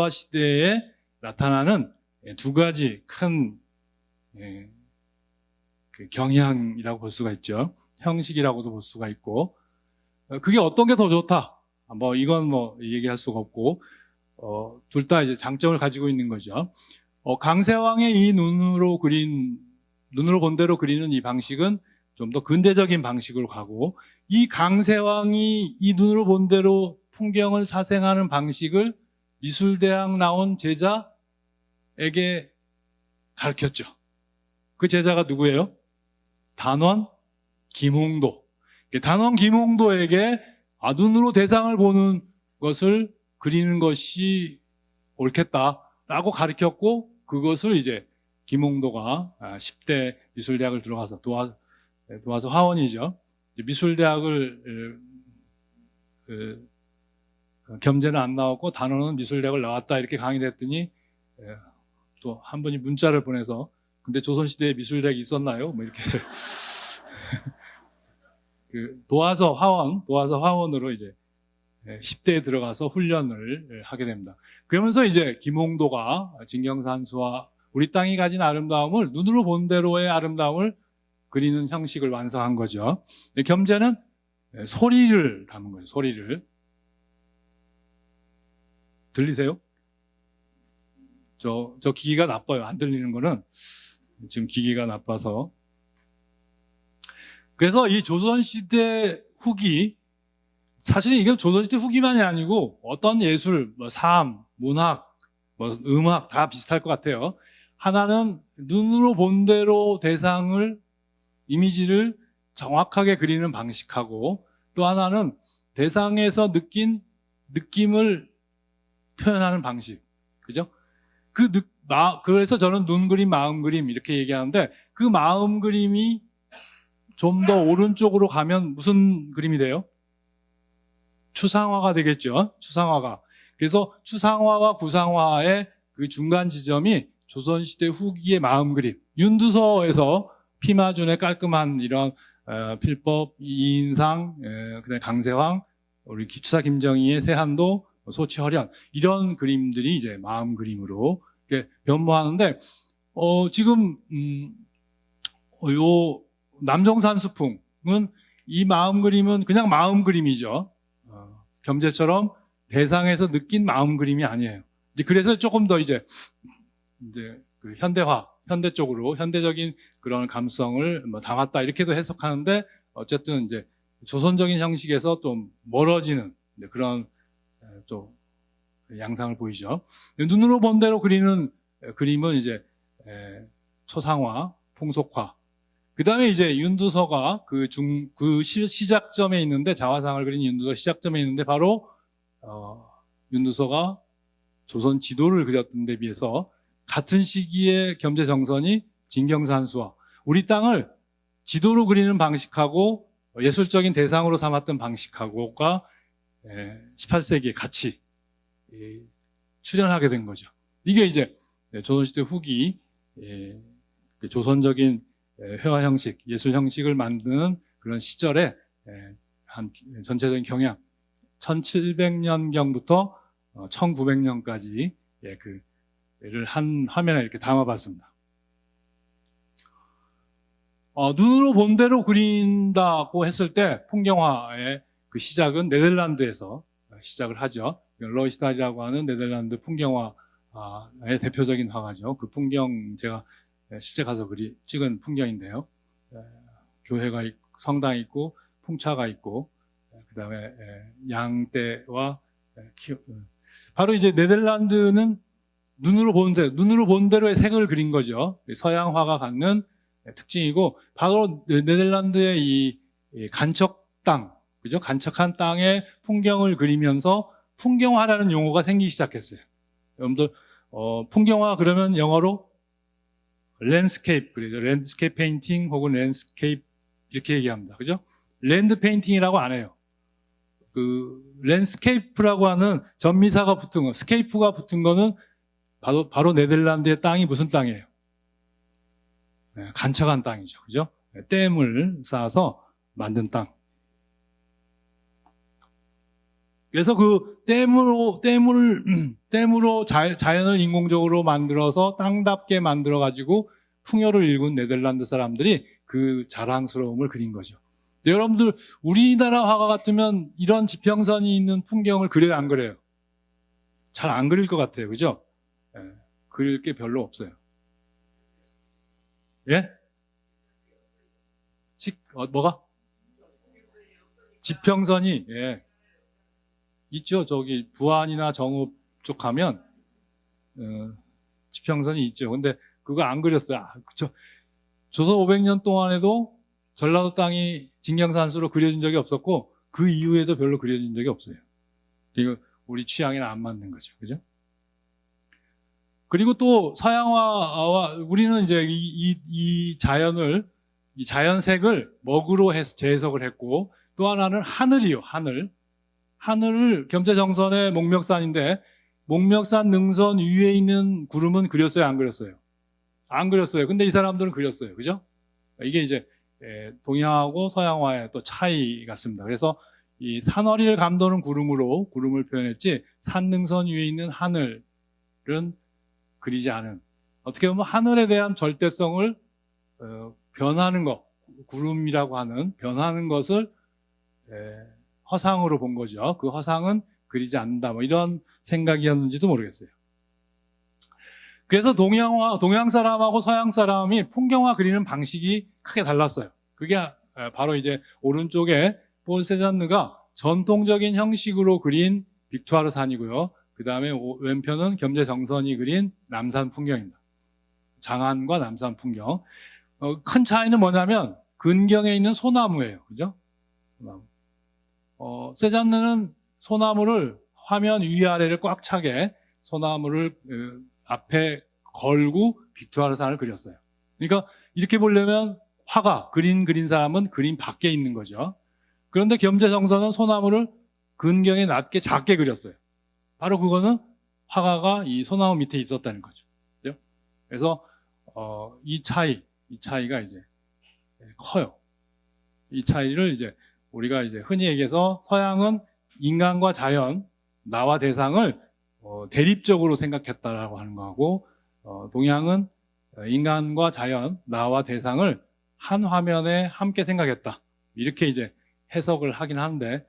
Speaker 1: 시대에 나타나는 두 가지 큰 그 경향이라고 볼 수가 있죠. 형식이라고도 볼 수가 있고, 그게 어떤 게 더 좋다? 뭐 이건 뭐 얘기할 수가 없고, 둘 다 이제 장점을 가지고 있는 거죠. 강세왕의 이 눈으로 본 대로 그리는 이 방식은 좀 더 근대적인 방식으로 가고, 이 강세왕이 이 눈으로 본 대로 풍경을 사생하는 방식을 미술대학 나온 제자에게 가르쳤죠. 그 제자가 누구예요? 단원 김홍도. 단원 김홍도에게 눈으로 대상을 보는 것을 그리는 것이 옳겠다라고 가르쳤고, 그것을 이제 김홍도가 10대 미술대학을 들어가서 도와서 화원이죠. 미술대학을 겸제는 안 나왔고 단원은 미술대학을 나왔다 이렇게 강의를 했더니 또 한 분이 문자를 보내서 근데 조선시대에 미술대학이 있었나요? 뭐 이렇게 도와서 화원으로 이제 10대에 들어가서 훈련을 하게 됩니다. 그러면서 이제 김홍도가 진경산수와 우리 땅이 가진 아름다움을 눈으로 본 대로의 아름다움을 그리는 형식을 완성한 거죠. 겸제는 소리를 담은 거예요. 소리를. 들리세요? 저 기기가 나빠요. 안 들리는 거는 지금 기기가 나빠서. 그래서 이 조선시대 후기, 사실 이게 조선시대 후기만이 아니고 어떤 예술, 뭐 삶, 문학, 뭐 음악 다 비슷할 것 같아요. 하나는 눈으로 본 대로 대상을, 이미지를 정확하게 그리는 방식하고, 또 하나는 대상에서 느낀 느낌을 표현하는 방식. 그죠? 그래서 저는 눈 그림, 마음 그림 이렇게 얘기하는데, 그 마음 그림이 좀 더 오른쪽으로 가면 무슨 그림이 돼요? 추상화가 되겠죠. 추상화가. 그래서 추상화와 구상화의 그 중간 지점이 조선시대 후기의 마음 그림. 윤두서에서 피마준의 깔끔한 이런 필법, 이인상, 그다음에 강세황, 우리 기추사 김정희의 세한도, 소치허련 이런 그림들이 이제 마음 그림으로 이렇게 변모하는데, 지금 요 남정산수풍은 이 마음 그림은 그냥 마음 그림이죠. 겸제처럼 대상에서 느낀 마음 그림이 아니에요. 이제 그래서 조금 더 이제 그 현대 쪽으로 현대적인 그런 감성을 뭐 담았다 이렇게도 해석하는데, 어쨌든 이제 조선적인 형식에서 좀 멀어지는 그런 또 양상을 보이죠. 눈으로 본 대로 그리는 그림은 이제 초상화, 풍속화. 그 다음에 이제 윤두서가 그 시작점에 있는데, 자화상을 그린 윤두서 시작점에 있는데, 바로 윤두서가 조선 지도를 그렸던 데 비해서 같은 시기에 겸제정선이 진경산수화, 우리 땅을 지도로 그리는 방식하고 예술적인 대상으로 삼았던 방식하고가 18세기에 같이 출현하게 된 거죠. 이게 이제 조선시대 후기 조선적인 회화 형식, 예술 형식을 만드는 그런 시절에 한 전체적인 경향, 1700년경부터 1900년까지 그를 한 화면에 이렇게 담아봤습니다. 눈으로 본 대로 그린다고 했을 때 풍경화의 그 시작은 네덜란드에서 시작을 하죠. 로이스탈이라고 하는 네덜란드 풍경화의 대표적인 화가죠. 그 풍경 제가 실제 가서 찍은 풍경인데요. 교회가 있고, 성당이 있고, 풍차가 있고, 그 다음에 양떼와 바로 이제 네덜란드는 눈으로 본 대로의 색을 그린 거죠. 서양화가 갖는 특징이고, 바로 네덜란드의 이 간척 땅, 그죠? 간척한 땅의 풍경을 그리면서 풍경화라는 용어가 생기기 시작했어요. 여러분들 풍경화 그러면 영어로 랜드스케이프 그러죠. 랜드스케이프 페인팅 혹은 랜드스케이프 이렇게 얘기합니다. 그죠? 랜드 페인팅이라고 안 해요. 그 랜드스케이프라고 하는 전미사가 붙은 거, 스케이프가 붙은 거는 바로 네덜란드의 땅이 무슨 땅이에요? 간척한 땅이죠. 그죠? 댐을 쌓아서 만든 땅. 그래서 그 댐으로 자연을 인공적으로 만들어서 땅답게 만들어가지고 풍요를 일군 네덜란드 사람들이 그 자랑스러움을 그린 거죠. 근데 여러분들, 우리나라 화가 같으면 이런 지평선이 있는 풍경을 그려요, 안 그래요? 잘 안 그릴 것 같아요. 그죠? 예, 그릴 게 별로 없어요. 예? 뭐가? 지평선이, 예. 있죠. 저기, 부안이나 정읍 쪽 가면, 지평선이 있죠. 근데 그거 안 그렸어요. 조선 500년 동안에도 전라도 땅이 진경산수로 그려진 적이 없었고, 그 이후에도 별로 그려진 적이 없어요. 이거 우리 취향에는 안 맞는 거죠. 그죠? 그리고 또 서양화와 우리는 이제 이 자연색을 먹으로 재해석을 했고, 또 하나는 하늘이요, 하늘. 하늘을 겸재정선의 목멱산인데, 목멱산 능선 위에 있는 구름은 그렸어요, 안 그렸어요? 안 그렸어요. 근데 이 사람들은 그렸어요. 그죠? 이게 이제 동양하고 서양화의 또 차이 같습니다. 그래서 이 산허리를 감도는 구름으로 구름을 표현했지, 산능선 위에 있는 하늘은 그리지 않은, 어떻게 보면 하늘에 대한 절대성을 변하는 것, 구름이라고 하는 변하는 것을 허상으로 본 거죠. 그 허상은 그리지 않는다, 뭐 이런 생각이었는지도 모르겠어요. 그래서 동양 사람하고 서양 사람이 풍경화 그리는 방식이 크게 달랐어요. 그게 바로 이제 오른쪽에 폴 세잔느가 전통적인 형식으로 그린 빅투아르 산이고요. 그 다음에 왼편은 겸재정선이 그린 남산 풍경입니다. 장안과 남산 풍경. 큰 차이는 뭐냐면 근경에 있는 소나무예요. 그죠? 소나무. 세잔느는 소나무를 화면 위아래를 꽉 차게 소나무를 앞에 걸고 빅투아르 산을 그렸어요. 그러니까 이렇게 보려면 화가 그린 사람은 그림 밖에 있는 거죠. 그런데 겸재정선은 소나무를 근경에 낮게 작게 그렸어요. 바로 그거는 화가가 이 소나무 밑에 있었다는 거죠. 그죠? 그래서 이 차이가 이제 커요. 이 차이를 이제 우리가 이제 흔히 얘기해서 서양은 인간과 자연, 나와 대상을 대립적으로 생각했다라고 하는 거하고, 동양은 인간과 자연, 나와 대상을 한 화면에 함께 생각했다. 이렇게 이제 해석을 하긴 하는데,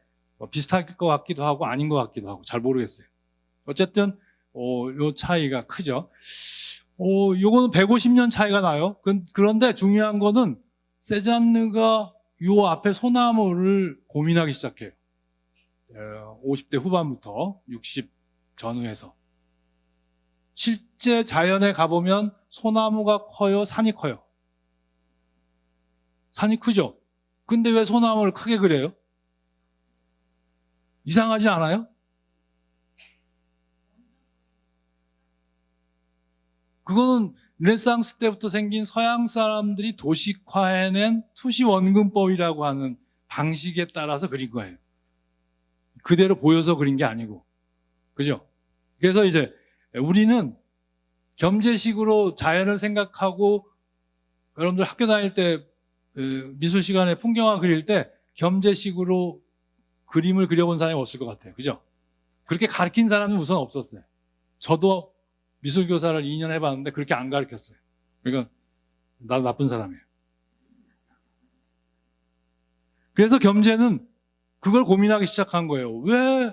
Speaker 1: 비슷할 것 같기도 하고 아닌 것 같기도 하고 잘 모르겠어요. 어쨌든 요 차이가 크죠. 요거는 150년 차이가 나요. 그런데 중요한 거는 세잔느가 요 앞에 소나무를 고민하기 시작해요. 50대 후반부터 60 전후에서. 실제 자연에 가보면 소나무가 커요, 산이 커요? 산이 크죠? 근데 왜 소나무를 크게 그려요? 이상하지 않아요? 그거는 르네상스 때부터 생긴 서양 사람들이 도식화해낸 투시 원근법이라고 하는 방식에 따라서 그린 거예요. 그대로 보여서 그린 게 아니고. 그죠? 그래서 이제 우리는 겸재식으로 자연을 생각하고, 여러분들 학교 다닐 때 미술 시간에 풍경화 그릴 때 겸재식으로 그림을 그려본 사람이 없을 것 같아요. 그죠? 그렇게 가르친 사람은 우선 없었어요. 저도 미술교사를 2년 해봤는데 그렇게 안 가르쳤어요. 그러니까 나도 나쁜 사람이에요. 그래서 겸재는 그걸 고민하기 시작한 거예요.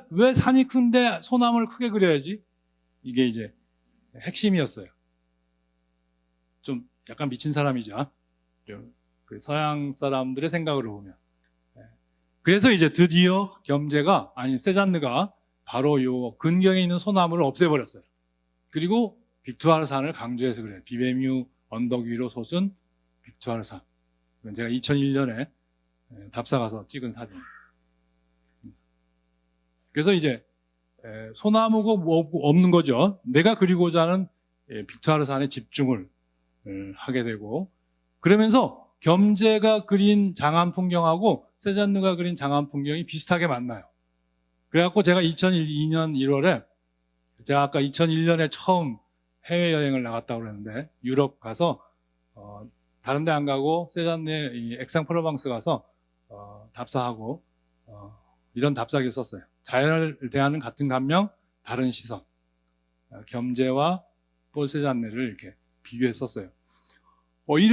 Speaker 1: 왜 산이 큰데 소나무를 크게 그려야지? 이게 이제 핵심이었어요. 좀 약간 미친 사람이죠. 그 서양 사람들의 생각으로 보면. 그래서 이제 드디어 세잔느가 바로 요 근경에 있는 소나무를 없애버렸어요. 그리고 빅투아르 산을 강조해서 그래요. 비베뮤 언덕 위로 솟은 빅투아르 산. 제가 2001년에 답사 가서 찍은 사진. 그래서 이제 소나무가 없는 거죠. 내가 그리고자 하는 빅투아르 산에 집중을 하게 되고, 그러면서 겸재가 그린 장안 풍경하고 세잔느가 그린 장안 풍경이 비슷하게 만나요. 그래갖고 제가 2002년 1월에 제가 아까 2001년에 처음 해외여행을 나갔다고 그랬는데, 유럽 가서 다른 데 안 가고 세잔느의 이 액상프로방스 가서 답사하고 이런 답사기를 썼어요. 자연을 대하는 같은 감명, 다른 시선. 겸재와 폴 세잔네를 이렇게 비교했었어요.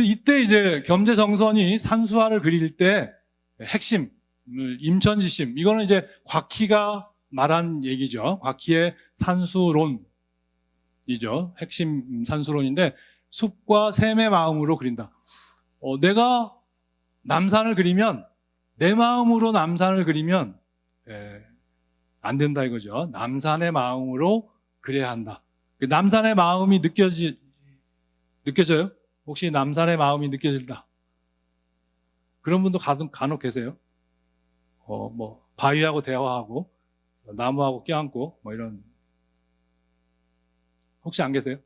Speaker 1: 이때 이제 겸재 정선이 산수화를 그릴 때 핵심, 임천지심, 이거는 이제 곽희가 말한 얘기죠. 곽희의 산수론이죠. 핵심 산수론인데, 숲과 샘의 마음으로 그린다. 내가 남산을 그리면, 내 마음으로 남산을 그리면 안 된다 이거죠. 남산의 마음으로 그려야 한다. 남산의 마음이 느껴져요? 혹시 남산의 마음이 느껴진다? 그런 분도 간혹 계세요. 바위하고 대화하고, 나무하고 껴안고, 이런. 혹시 안 계세요?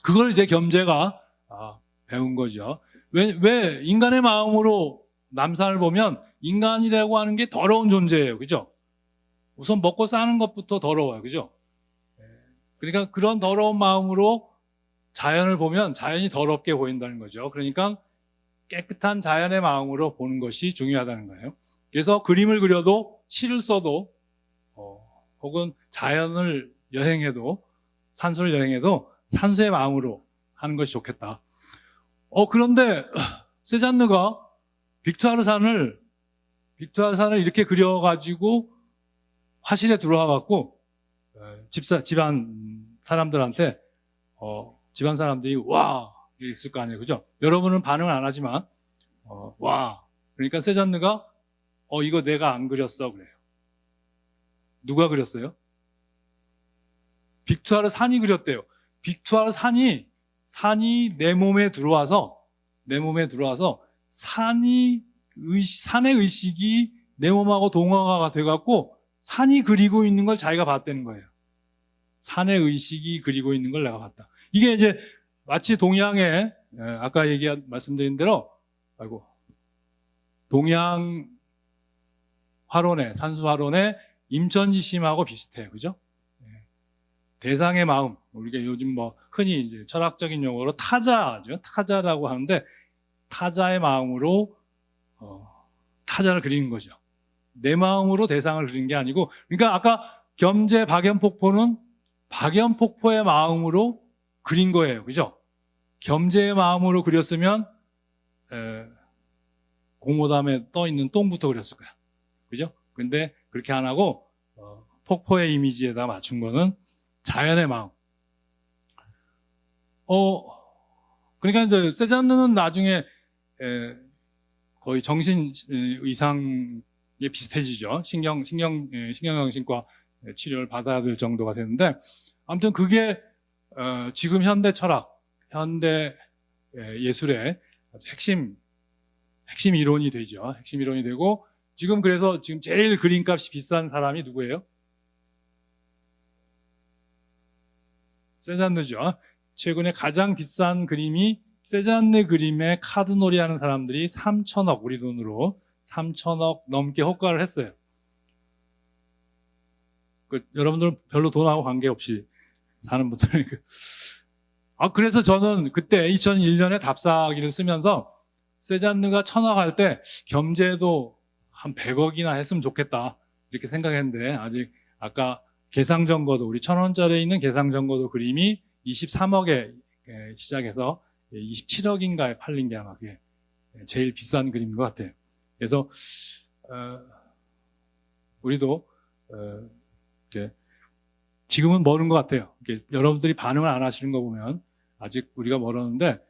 Speaker 1: 그걸 이제 겸재가 배운 거죠. 왜 인간의 마음으로 남산을 보면 인간이라고 하는 게 더러운 존재예요. 그죠? 우선 먹고 사는 것부터 더러워요. 그죠? 그러니까 그런 더러운 마음으로 자연을 보면 자연이 더럽게 보인다는 거죠. 그러니까 깨끗한 자연의 마음으로 보는 것이 중요하다는 거예요. 그래서 그림을 그려도 시를 써도 혹은 자연을 여행해도 산수를 여행해도 산수의 마음으로 하는 것이 좋겠다. 그런데 세잔느가 빅투아르산을 이렇게 그려가지고 화실에 들어와갖고 집안 사람들한테 집안 사람들이 와 이랬을 거 아니에요, 그죠? 여러분은 반응을 안 하지만 와 그러니까 세잔느가 이거 내가 안 그렸어 그래요. 누가 그렸어요? 빅투아르 산이 그렸대요. 빅투아르 산이 내 몸에 들어와서 산의 의식이 내 몸하고 동화가 돼갖고 산이 그리고 있는 걸 자기가 봤다는 거예요. 산의 의식이 그리고 있는 걸 내가 봤다. 이게 이제 마치 동양의 아까 말씀드린 대로 동양 화론의 산수 화론의 임천지심하고 비슷해요, 그죠? 대상의 마음, 우리가 요즘 흔히 이제 철학적인 용어로 타자라고 하는데 타자의 마음으로 타자를 그리는 거죠. 내 마음으로 대상을 그리는 게 아니고, 그러니까 아까 겸재 박연폭포는 박연폭포의 마음으로 그린 거예요, 그죠? 겸재의 마음으로 그렸으면 공모담에 떠 있는 똥부터 그렸을 거야, 그죠? 근데 그렇게 안 하고 폭포의 이미지에다 맞춘 거는 자연의 마음. 그러니까 이제 세잔느는 나중에 거의 정신 이상에 비슷해지죠. 신경정신과 치료를 받아야 될 정도가 되는데, 아무튼 그게 지금 현대 철학, 현대 예술의 핵심 이론이 되죠. 핵심 이론이 되고, 그래서 지금 제일 그림값이 비싼 사람이 누구예요? 세잔느죠. 최근에 가장 비싼 그림이 세잔느 그림의 카드놀이 하는 사람들이 3천억, 우리 돈으로 3천억 넘게 호가를 했어요. 여러분들은 별로 돈하고 관계없이 사는 분들은 그래서 저는 그때 2001년에 답사기를 쓰면서 세잔느가 1,000억 할 때 겸재도 한 100억이나 했으면 좋겠다 이렇게 생각했는데, 아직 아까 개상정거도, 우리 1,000원짜리에 있는 개상정거도 그림이 23억에 시작해서 27억인가에 팔린 게 아마 그게 제일 비싼 그림인 것 같아요. 그래서 우리도 지금은 멀은 것 같아요. 여러분들이 반응을 안 하시는 거 보면 아직 우리가 멀었는데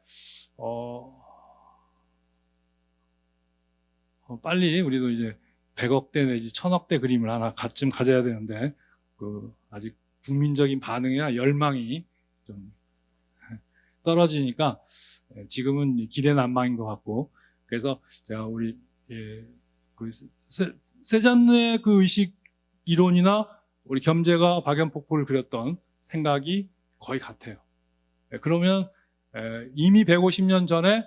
Speaker 1: 빨리 우리도 이제 100억대 내지 1,000억대 그림을 하나 좀 가져야 되는데 아직 국민적인 반응이나 열망이 좀 떨어지니까 지금은 기대난망인 것 같고, 그래서 제가 우리 세잔느의 그 의식 이론이나 우리 겸재가 박연폭포를 그렸던 생각이 거의 같아요. 그러면 이미 150년 전에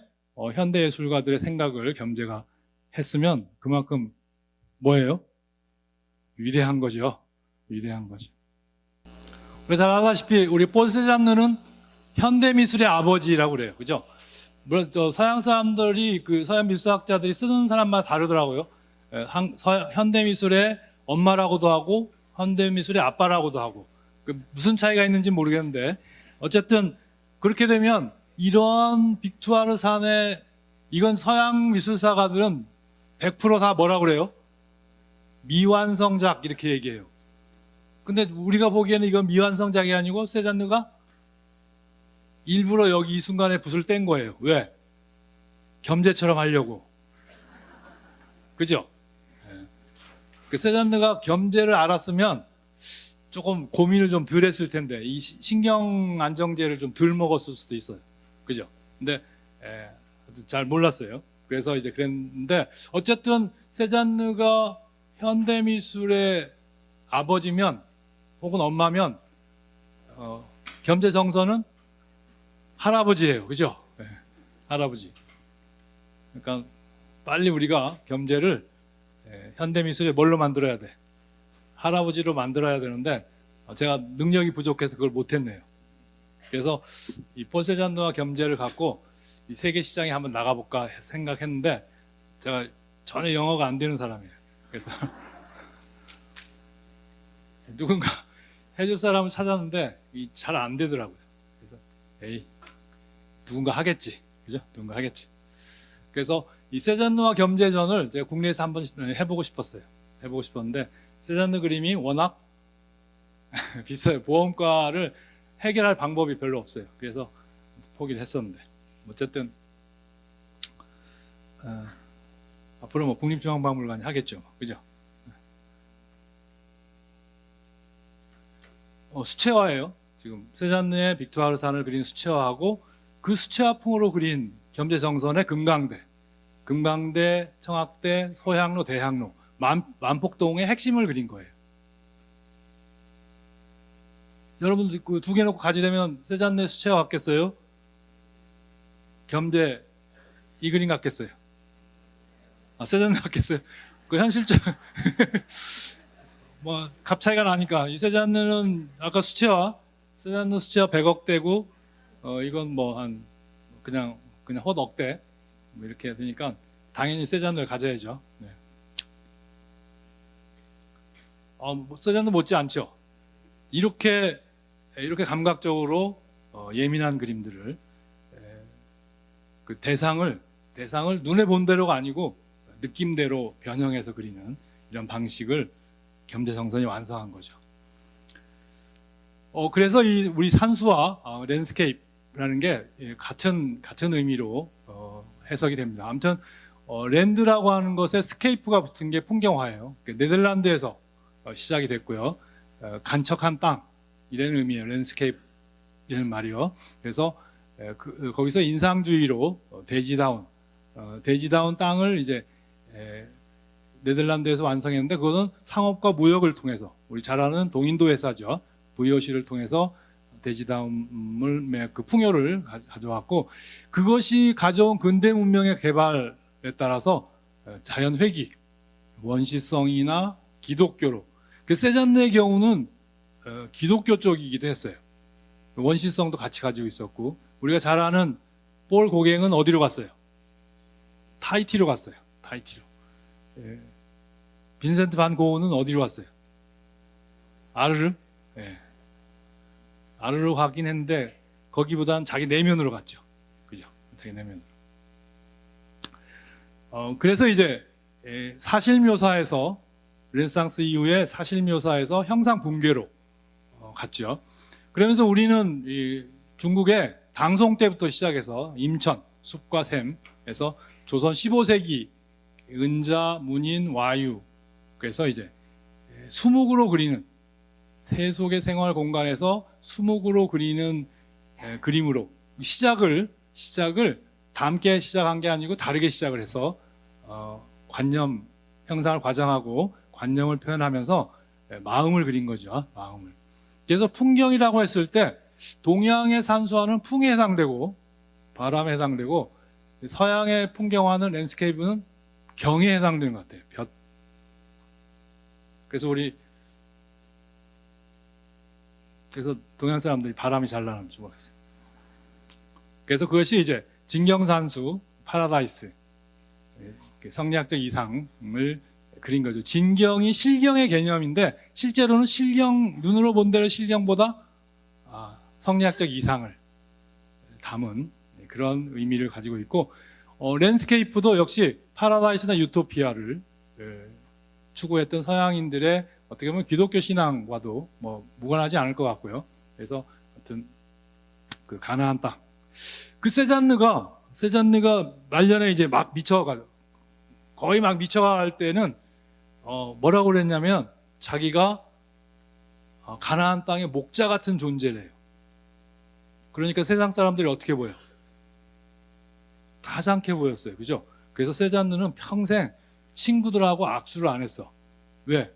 Speaker 1: 현대 예술가들의 생각을 겸재가 했으면 그만큼 뭐예요? 위대한 거죠. 위대한 거죠. 우리 잘 아다시피 우리 폴 세잔느는 현대 미술의 아버지라고 그래요, 그죠? 물론 서양 사람들이 서양 미술학자들이 쓰는 사람마다 다르더라고요. 현대 미술의 엄마라고도 하고 현대미술의 아빠라고도 하고 무슨 차이가 있는지 모르겠는데 어쨌든 그렇게 되면 이러한 빅투아르산의 이건 서양 미술사가들은 100%다 뭐라 그래요? 미완성작 이렇게 얘기해요. 근데 우리가 보기에는 이건 미완성작이 아니고 세잔느가 일부러 여기 이 순간에 붓을 뗀 거예요. 왜? 겸재처럼 하려고. 그죠? 그 세잔느가 겸재를 알았으면 조금 고민을 좀 덜 했을 텐데 이 신경 안정제를 좀 덜 먹었을 수도 있어요. 그죠? 근데 잘 몰랐어요. 그래서 이제 그랬는데 어쨌든 세잔느가 현대미술의 아버지면 혹은 엄마면 겸재 정서는 할아버지예요. 그죠? 네, 할아버지. 그러니까 빨리 우리가 겸재를 현대미술에 뭘로 만들어야 돼? 할아버지로 만들어야 되는데 제가 능력이 부족해서 그걸 못했네요. 그래서 이 폴 세잔느와 겸재를 갖고 이 세계 시장에 한번 나가볼까 생각했는데 제가 전혀 영어가 안 되는 사람이에요. 그래서 누군가 해줄 사람을 찾았는데 잘 안 되더라고요. 그래서 에이 누군가 하겠지, 그죠? 누군가 하겠지. 그래서 이 세잔느와 겸재전을 제가 국내에서 한번 해보고 싶었어요. 해보고 싶었는데 세잔느 그림이 워낙 비싸요. 보험가를 해결할 방법이 별로 없어요. 그래서 포기를 했었는데 어쨌든 앞으로 뭐 국립중앙박물관이 하겠죠, 그죠? 수채화예요. 지금 세잔느의 빅투아르산을 그린 수채화하고 그 수채화풍으로 그린 겸재정선의 금강대, 청학대, 소향로, 대향로, 만폭동의 핵심을 그린 거예요. 여러분들 그 두 개 놓고 가지려면 세잔느의 수채화 같겠어요? 겸재 이 그림 같겠어요? 세잔느 같겠어요? 그 현실적 뭐 값 차이가 나니까 이 세잔느는 아까 세잔느 수채화 100억대고 이건 뭐 한 그냥 헛억대 뭐 이렇게 되니까 당연히 세잔느를 가져야죠. 네. 세잔느 못지 않죠. 이렇게 감각적으로 예민한 그림들을 그 대상을 눈에 본 대로가 아니고 느낌대로 변형해서 그리는 이런 방식을 겸재정선이 완성한 거죠. 그래서 우리 산수와 랜드스케이프라는 게 같은 의미로 해석이 됩니다. 아무튼 랜드라고 하는 것에 스케이프가 붙은 게 풍경화예요. 네덜란드에서 시작이 됐고요. 간척한 땅 이런 의미예요. 랜드스케이프 이런 말이요. 그래서 거기서 인상주의로 대지다운 땅을 이제 네덜란드에서 완성했는데 그것은 상업과 무역을 통해서 우리 잘 아는 동인도 회사죠. VOC를 통해서 대지다움을 그 풍요를 가져왔고 그것이 가져온 근대 문명의 개발에 따라서 자연 회귀, 원시성이나 기독교로 세잔느의 경우는 기독교 쪽이기도 했어요. 원시성도 같이 가지고 있었고 우리가 잘 아는 폴 고갱은 어디로 갔어요? 타히티로 갔어요. 타히티로. 빈센트 반 고흐는 어디로 갔어요? 아르르? 아르르 가긴 했는데 거기보다는 자기 내면으로 갔죠. 그죠? 자기 내면으로. 그래서 이제 사실 묘사에서 르네상스 이후에 사실 묘사에서 형상 붕괴로 갔죠. 그러면서 우리는 이 중국의 당송 때부터 시작해서 임천, 숲과 샘에서 조선 15세기 은자, 문인, 와유 그래서 이제 수묵으로 그리는 새 속의 생활 공간에서 수묵으로 그리는 그림으로 시작을 다 함께 시작한 게 아니고 다르게 시작을 해서 관념 형상을 과장하고 관념을 표현하면서 마음을 그린 거죠. 마음을. 그래서 풍경이라고 했을 때 동양의 산수화는 풍에 해당되고 바람에 해당되고 서양의 풍경화는 랜드스케이프는 경에 해당되는 것 같아요. 볕. 그래서 동양 사람들이 바람이 잘 나는 줄 모르겠어요. 그래서 그것이 이제 진경산수, 파라다이스, 성리학적 이상을 그린 거죠. 진경이 실경의 개념인데 실제로는 실경, 눈으로 본 대로 실경보다 성리학적 이상을 담은 그런 의미를 가지고 있고, 랜드스케이프도 역시 파라다이스나 유토피아를 추구했던 서양인들의 어떻게 보면 기독교 신앙과도 뭐 무관하지 않을 것 같고요. 그래서 하여튼 그 가나안 땅, 그 세잔느가 말년에 이제 막 미쳐가, 거의 막 미쳐갈 때는 뭐라고 그랬냐면 자기가 가나안 땅의 목자 같은 존재래요. 그러니까 세상 사람들이 어떻게 보여? 가장케 보였어요. 그죠? 그래서 세잔느는 평생 친구들하고 악수를 안 했어. 왜?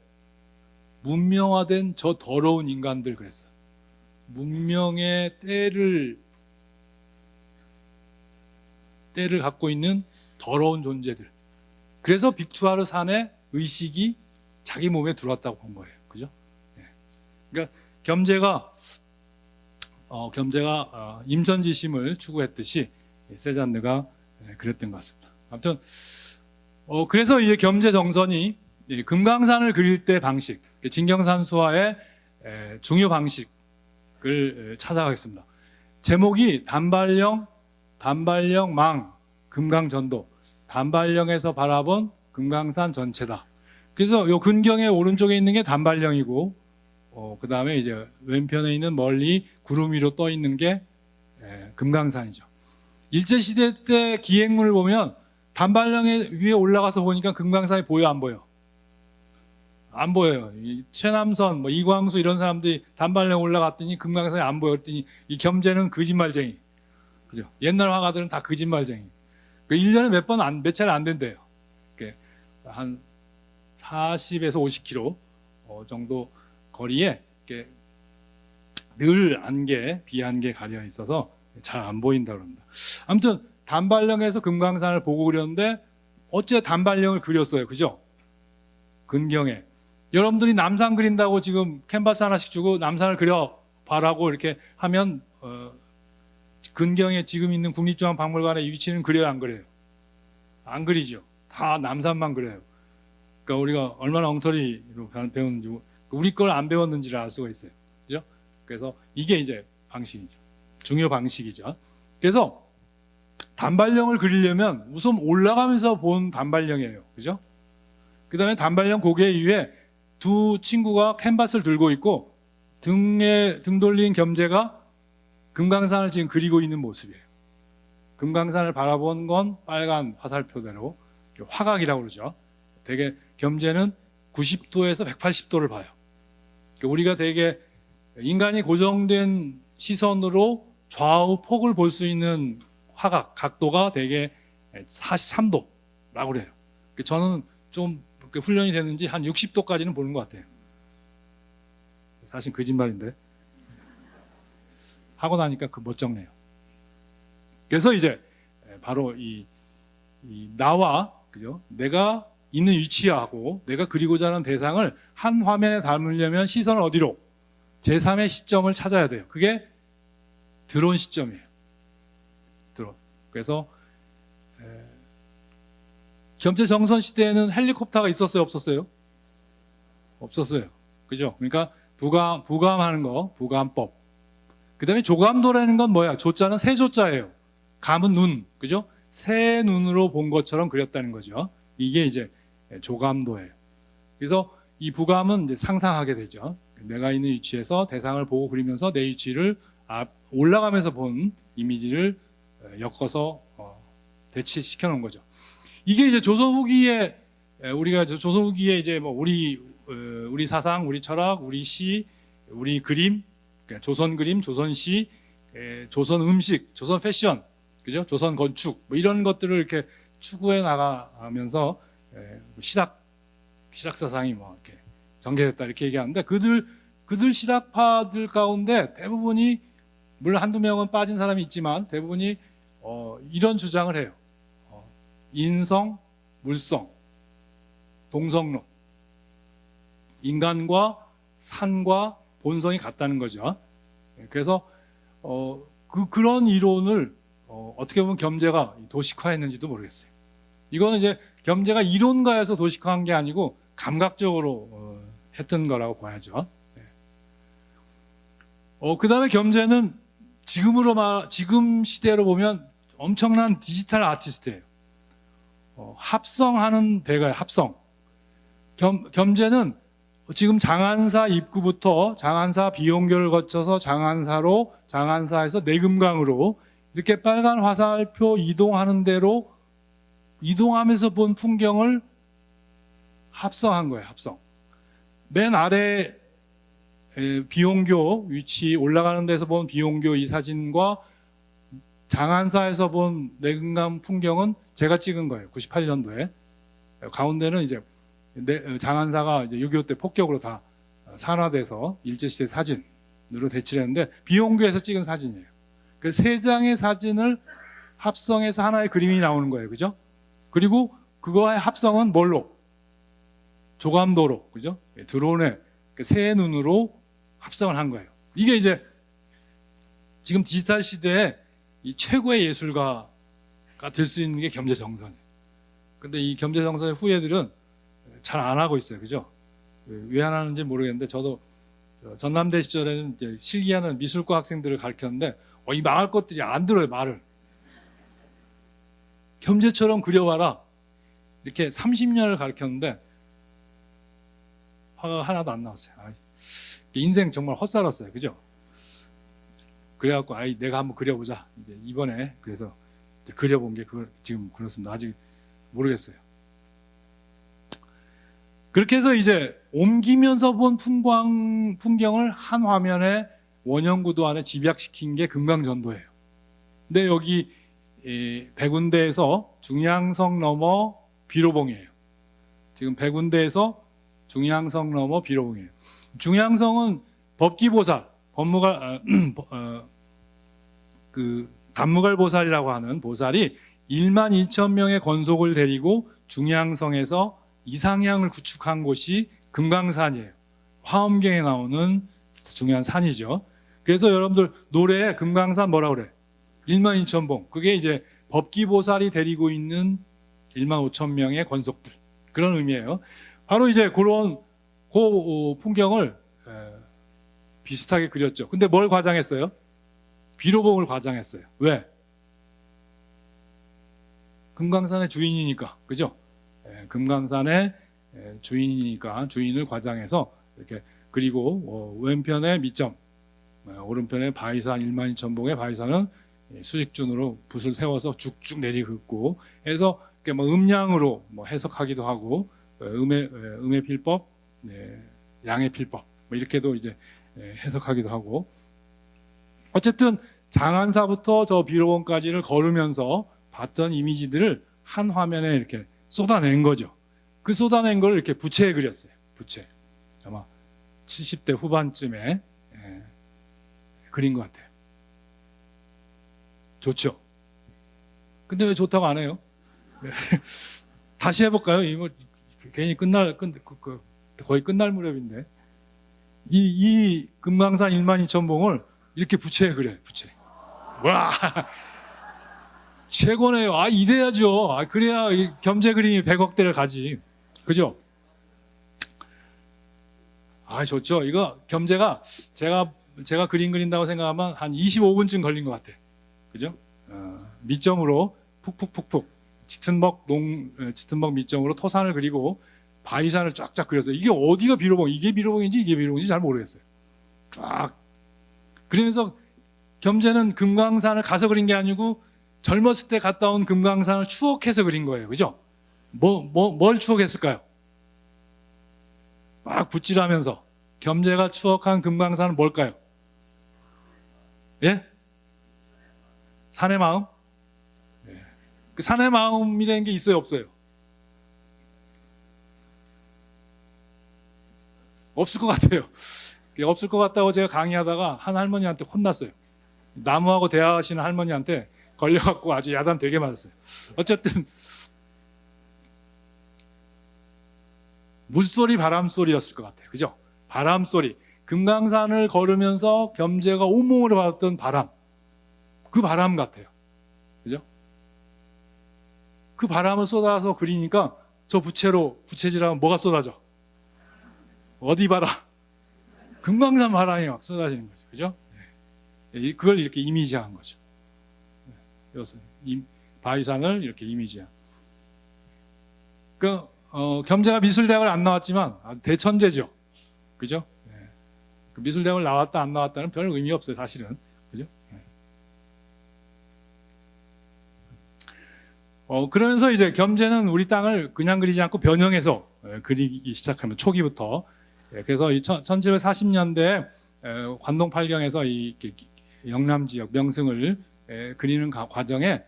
Speaker 1: 문명화된 저 더러운 인간들 그랬어요. 문명의 때를 갖고 있는 더러운 존재들. 그래서 빅투아르 산의 의식이 자기 몸에 들어왔다고 본 거예요. 그죠? 네. 그러니까 겸재가 임선지심을 추구했듯이 세잔느가 그랬던 것 같습니다. 아무튼 그래서 이제 겸재 정선이 금강산을 그릴 때 방식, 진경산수화의 중요 방식을 찾아가겠습니다. 제목이 단발령 망 금강전도, 단발령에서 바라본 금강산 전체다. 그래서 요 근경의 오른쪽에 있는 게 단발령이고, 그 다음에 이제 왼편에 있는 멀리 구름 위로 떠 있는 게 금강산이죠. 일제시대 때 기행문을 보면 단발령에 위에 올라가서 보니까 금강산이 보여, 안 보여? 안 보여요. 최남선, 뭐 이광수 이런 사람들이 단발령 올라갔더니 금강산이 안 보였더니 이 겸재는 거짓말쟁이. 그죠? 옛날 화가들은 다 거짓말쟁이. 그 1년에 몇 차례 안 된대요. 한 40에서 50km 정도 거리에 늘 안개, 비안개 가려 있어서 잘 안 보인다 그럽니다. 아무튼 단발령에서 금강산을 보고 그렸는데 어째 단발령을 그렸어요. 그죠? 근경에. 여러분들이 남산 그린다고 지금 캔버스 하나씩 주고 남산을 그려봐라고 이렇게 하면 근경에 지금 있는 국립중앙박물관의 위치는 그려요, 안 그래요? 안 그리죠. 다 남산만 그려요. 그러니까 우리가 얼마나 엉터리로 배웠는지, 우리 걸 안 배웠는지를 알 수가 있어요. 그죠? 그래서 이게 이제 방식이죠. 중요 방식이죠. 그래서 단발령을 그리려면 우선 올라가면서 본 단발령이에요. 그죠? 그 다음에 단발령 고개 위에 두 친구가 캔버스를 들고 있고 등 돌린 겸재가 금강산을 지금 그리고 있는 모습이에요. 금강산을 바라본 건 빨간 화살표대로 화각이라고 그러죠. 되게 겸재는 90도에서 180도를 봐요. 우리가 되게 인간이 고정된 시선으로 좌우 폭을 볼 수 있는 화각, 각도가 되게 43도라고 그래요. 저는 좀 훈련이 됐는지 한 60도까지는 보는 것 같아요. 사실 거짓말인데 하고 나니까 멋쩍네요. 그래서 이제 바로 이 나와, 그죠? 내가 있는 위치하고 내가 그리고자 하는 대상을 한 화면에 담으려면 시선을 어디로? 제3의 시점을 찾아야 돼요. 그게 드론 시점이에요. 드론. 그래서 겸재 정선 시대에는 헬리콥터가 있었어요, 없었어요? 없었어요. 그죠? 그러니까 부감하는 거, 부감법. 그 다음에 조감도라는 건 뭐야? 조자는 세조자예요. 감은 눈, 그죠? 새 눈으로 본 것처럼 그렸다는 거죠. 이게 이제 조감도예요. 그래서 이 부감은 이제 상상하게 되죠. 내가 있는 위치에서 대상을 보고 그리면서 내 위치를 올라가면서 본 이미지를 엮어서 대치시켜 놓은 거죠. 이게 이제 조선 후기에 우리가 조선 후기에 이제 뭐 우리 사상, 우리 철학, 우리 시, 우리 그림, 그러니까 조선 그림, 조선 시, 조선 음식, 조선 패션, 그죠? 조선 건축 뭐 이런 것들을 이렇게 추구해 나가면서 시락 사상이 뭐 이렇게 전개됐다 이렇게 얘기하는데 그들 시락파들 가운데 대부분이 물론 한두 명은 빠진 사람이 있지만 대부분이 이런 주장을 해요. 인성, 물성, 동성론. 인간과 산과 본성이 같다는 거죠. 그래서 그런 이론을 어떻게 보면 겸재가 도식화했는지도 모르겠어요. 이거는 이제 겸재가 이론가에서 도식화한 게 아니고 감각적으로 했던 거라고 봐야죠. 그다음에 겸재는 지금 시대로 보면 엄청난 디지털 아티스트예요. 합성하는 배가요. 합성. 겸재는 지금 장안사 입구부터 장안사 비용교를 거쳐서 장안사에서 내금강으로 이렇게 빨간 화살표 이동하는 대로 이동하면서 본 풍경을 합성한 거예요. 합성. 맨 아래 비용교 위치 올라가는 데서 본 비용교 이 사진과 장안사에서 본 내금강 풍경은 제가 찍은 거예요. 98년도에. 가운데는 이제 장안사가 이제 6.25 때 폭격으로 다 산화돼서 일제시대 사진으로 대치했는데 비용교에서 찍은 사진이에요. 그 세 장의 사진을 합성해서 하나의 그림이 나오는 거예요. 그죠? 그리고 그거의 합성은 뭘로? 조감도로. 그죠? 드론의 새 눈으로 합성을 한 거예요. 이게 이제 지금 디지털 시대에 이 최고의 예술가가 될 수 있는 게 겸재정선이에요. 근데 이 겸재정선의 후예들은 잘 안 하고 있어요. 그죠? 왜 안 하는지 모르겠는데 저도 전남대 시절에는 이제 실기하는 미술과 학생들을 가르쳤는데 이 망할 것들이 안 들어요. 말을. 겸재처럼 그려봐라. 이렇게 30년을 가르쳤는데 화가 하나도 안 나왔어요. 인생 정말 헛살았어요. 그죠? 그래갖고 내가 한번 그려보자. 이제 이번에 그래서 이제 그려본 게 지금 그렇습니다. 아직 모르겠어요. 그렇게 해서 이제 옮기면서 본 풍경을 한 화면에 원형구도 안에 집약시킨 게 금강전도예요. 근데 여기 백운대에서 중양성 넘어 비로봉이에요. 지금 백운대에서 중양성 넘어 비로봉이에요. 중양성은 법기보살, 단무갈보살이라고 하는 보살이 1만 2천 명의 권속을 데리고 중양성에서 이상향을 구축한 곳이 금강산이에요. 화엄경에 나오는 중요한 산이죠. 그래서 여러분들 노래에 금강산 뭐라 그래? 1만 2천 봉. 그게 이제 법기보살이 데리고 있는 1만 5천 명의 권속들. 그런 의미예요. 바로 이제 그런 풍경을 비슷하게 그렸죠. 근데 뭘 과장했어요? 비로봉을 과장했어요. 왜? 금강산의 주인이니까. 그죠? 금강산의 주인이니까 주인을 과장해서 이렇게 그리고 왼편에 미점, 오른편에 바위산 1만 2천 봉의 바위산은 수직준으로 붓을 세워서 쭉쭉 내리긋고 해서 이렇게 음양으로 해석하기도 하고 음의 필법, 양의 필법 이렇게도 이제 해석하기도 하고 어쨌든 장안사부터 저 비로봉까지를 걸으면서 봤던 이미지들을 한 화면에 이렇게 쏟아낸 거죠. 그 쏟아낸 걸 이렇게 부채에 그렸어요. 부채. 아마 70대 후반쯤에 그린 것 같아요. 좋죠? 근데 왜 좋다고 안 해요? 다시 해볼까요? 이거 괜히 거의 끝날 무렵인데. 이 금강산 1만 2천 봉을 이렇게 부채에 그려요. 부채. 와! 최고네요. 이래야죠. 그래야 겸재 그림이 100억대를 가지. 그죠? 좋죠. 이거 겸재가 제가 그린다고 생각하면 한 25분쯤 걸린 것 같아. 그죠? 밑점으로 푹푹푹푹 짙은벅 밑점으로 토산을 그리고 바위산을 쫙쫙 그려서 이게 어디가 비로봉, 이게 비로봉인지 이게 비로봉인지 잘 모르겠어요. 쫙 그러면서 겸재는 금강산을 가서 그린 게 아니고 젊었을 때 갔다 온 금강산을 추억해서 그린 거예요. 그죠? 뭘 추억했을까요? 막 붓질하면서 겸재가 추억한 금강산은 뭘까요? 예? 산의 마음? 그 산의 마음이라는 게 있어요, 없어요? 없을 것 같아요. 없을 것 같다고 제가 강의하다가 한 할머니한테 혼났어요. 나무하고 대화하시는 할머니한테 걸려갖고 아주 야단 되게 맞았어요. 어쨌든 물소리 바람소리였을 것 같아요. 그죠? 바람소리. 금강산을 걸으면서 겸재가 온몸으로 받았던 바람. 그 바람 같아요. 그죠? 그 바람을 쏟아서 그리니까 저 부채질하면 뭐가 쏟아져? 어디 봐라. 금강산 바람이 막 쏟아지는 거죠. 그죠? 그걸 이렇게 이미지한 거죠. 그래서 바위산을 이렇게 이미지한. 그 겸재가 미술대학을 안 나왔지만 대천재죠. 그죠? 그 미술대학을 나왔다 안 나왔다는 별 의미 없어요, 사실은. 그죠? 그러면서 이제 겸재는 우리 땅을 그냥 그리지 않고 변형해서 그리기 시작하면 초기부터. 그래서 1740년대 관동 팔경에서 이 영남 지역 명승을 그리는 과정에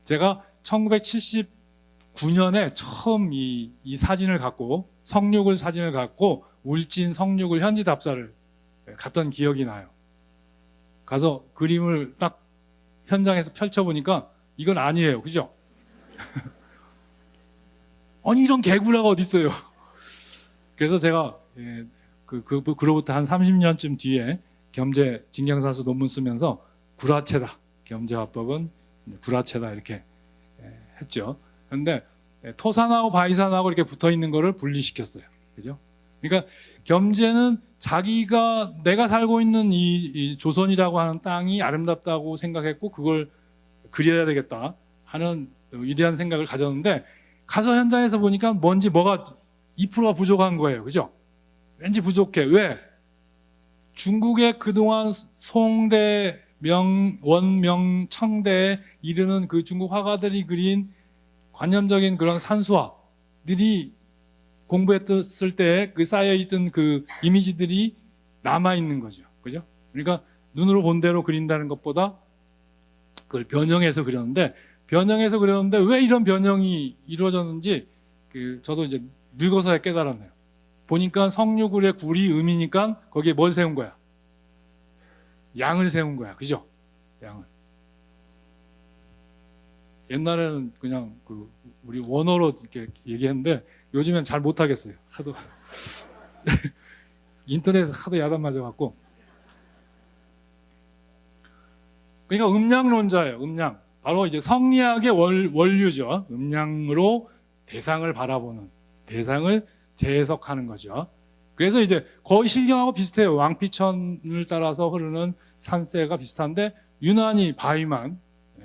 Speaker 1: 제가 1979년에 처음 이 사진을 갖고 성육을 사진을 갖고 울진 성육을 현지 답사를 갔던 기억이 나요. 가서 그림을 딱 현장에서 펼쳐보니까 이건 아니에요. 그죠? 아니 이런 개구라가 어디 있어요? 그래서 제가 그로부터 한 30년쯤 뒤에 겸재 진경사수 논문 쓰면서 구라체다. 겸재화법은 구라체다 이렇게 했죠. 그런데 토산하고 바위산하고 이렇게 붙어 있는 거를 분리시켰어요. 그죠? 그러니까 겸재는 자기가 내가 살고 있는 이 조선이라고 하는 땅이 아름답다고 생각했고 그걸 그려야 되겠다 하는 위대한 생각을 가졌는데 가서 현장에서 보니까 뭐가 2%가 부족한 거예요. 그죠? 왠지 부족해. 왜? 중국의 그동안 송대, 원명, 청대에 이르는 그 중국 화가들이 그린 관념적인 그런 산수화들이 공부했을 때 그 쌓여있던 그 이미지들이 남아있는 거죠. 그죠? 그러니까 눈으로 본 대로 그린다는 것보다 그걸 변형해서 그렸는데 왜 이런 변형이 이루어졌는지 저도 이제 늙어서야 깨달았네요. 보니까 성류굴의 굴이 음이니까 거기에 뭘 세운 거야? 양을 세운 거야. 그죠? 양을. 옛날에는 그냥 우리 원어로 이렇게 얘기했는데 요즘엔 잘 못하겠어요. 하도 인터넷에서 하도 야단 맞아갖고. 그러니까 음량론자예요. 음량. 바로 이제 성리학의 원류죠. 음량으로 대상을 바라보는, 대상을 재해석하는 거죠. 그래서 이제 거의 실경하고 비슷해요. 왕피천을 따라서 흐르는 산세가 비슷한데 유난히 바위만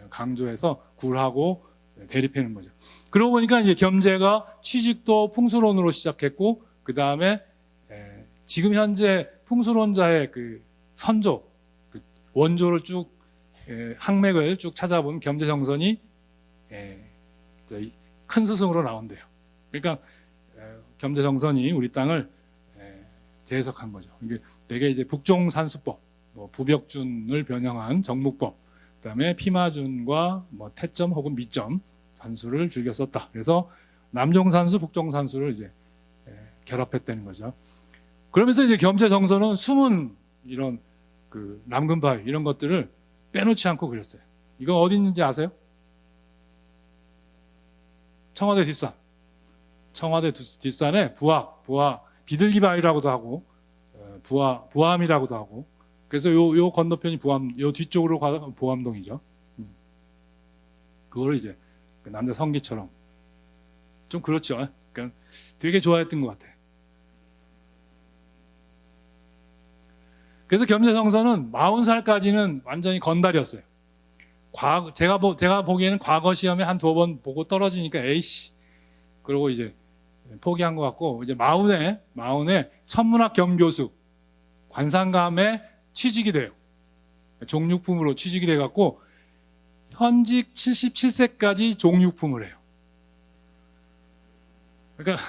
Speaker 1: 강조해서 굴하고 대립하는 거죠. 그러고 보니까 이제 겸재가 취직도 풍수론으로 시작했고 그 다음에 지금 현재 풍수론자의 그 선조, 그 원조를 쭉 항맥을 쭉 찾아보면 겸재정선이 큰 스승으로 나온대요. 그러니까 겸재정선이 우리 땅을 재해석한 거죠. 이게 되게 이제 북종산수법, 부벽준을 변형한 정묵법, 그다음에 피마준과 태점 혹은 미점 산수를 즐겨 썼다. 그래서 남종산수, 북종산수를 이제 결합했다는 거죠. 그러면서 이제 겸재정선은 숨은 이런 그 남근바위 이런 것들을 빼놓지 않고 그렸어요. 이거 어디 있는지 아세요? 청와대 뒷산. 청와대 뒷산에 부하, 비둘기바위라고도 하고, 부암이라고도 하고, 그래서 요 건너편이 요 뒤쪽으로 가서 보암동이죠. 그거를 이제 남자 성기처럼. 좀 그렇죠. 그러니까 되게 좋아했던 것 같아요. 그래서 겸재정선은 40살까지는 완전히 건달이었어요. 제가 보기에는 과거 시험에 한 2번 보고 떨어지니까 에이씨. 그러고 이제 포기한 것 같고, 이제 마흔에 천문학 겸교수 관상감에 취직이 돼요. 종육품으로 취직이 돼갖고 현직 77세까지 종육품을 해요. 그러니까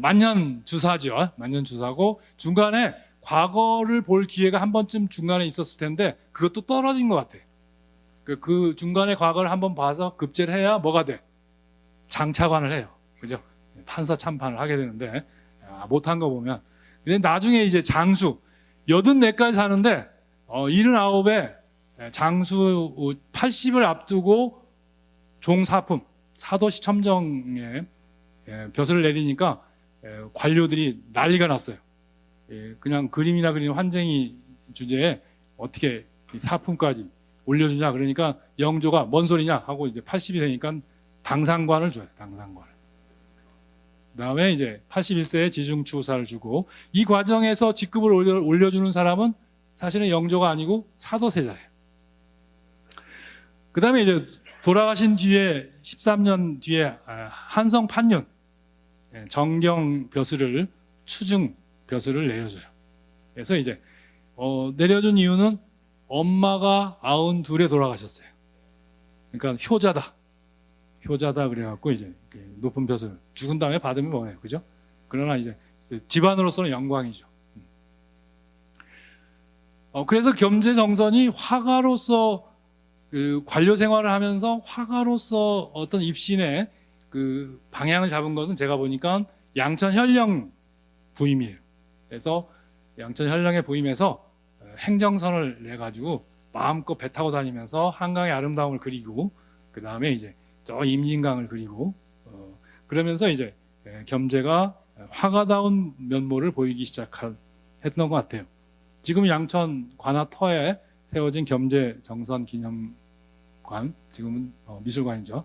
Speaker 1: 만년주사죠. 만년주사고 중간에 과거를 볼 기회가 한 번쯤 중간에 있었을 텐데 그것도 떨어진 것 같아요. 그 중간에 과거를 한번 봐서 급제를 해야 뭐가 돼? 장차관을 해요. 그죠? 판사 참판을 하게 되는데 못한 거 보면. 근데 나중에 이제 장수 84까지 사는데 79에 장수 80을 앞두고 종사품 사도시 첨정에 벼슬을 내리니까 관료들이 난리가 났어요. 그냥 그림이나 그리는 환쟁이 주제에 어떻게 사품까지 올려주냐 그러니까 영조가 뭔 소리냐 하고 이제 80이 되니까 당상관을 줘요. 당상관을. 그다음에 이제 81세에 지중추사를 주고, 이 과정에서 직급을 올려주는 사람은 사실은 영조가 아니고 사도세자예요. 그다음에 이제 돌아가신 뒤에 13년 뒤에 한성 판윤 정경 벼슬을 추증 벼슬을 내려줘요. 그래서 이제 내려준 이유는 엄마가 92에 돌아가셨어요. 그러니까 효자다 그래갖고 이제 높은 벼슬 죽은 다음에 받으면 뭐예요, 그죠? 그러나 이제 집안으로서는 영광이죠. 그래서 겸재정선이 화가로서 그 관료 생활을 하면서 화가로서 어떤 입신의 그 방향을 잡은 것은 제가 보니까 양천 현령 부임이에요. 그래서 양천 현령에 부임해서 행정선을 내 가지고 마음껏 배 타고 다니면서 한강의 아름다움을 그리고, 그 다음에 이제 저 임진강을 그리고, 그러면서 이제 겸재가 화가다운 면모를 보이기 시작했던 것 같아요. 지금 양천 관아터에 세워진 겸재정선 기념관, 지금은 미술관이죠.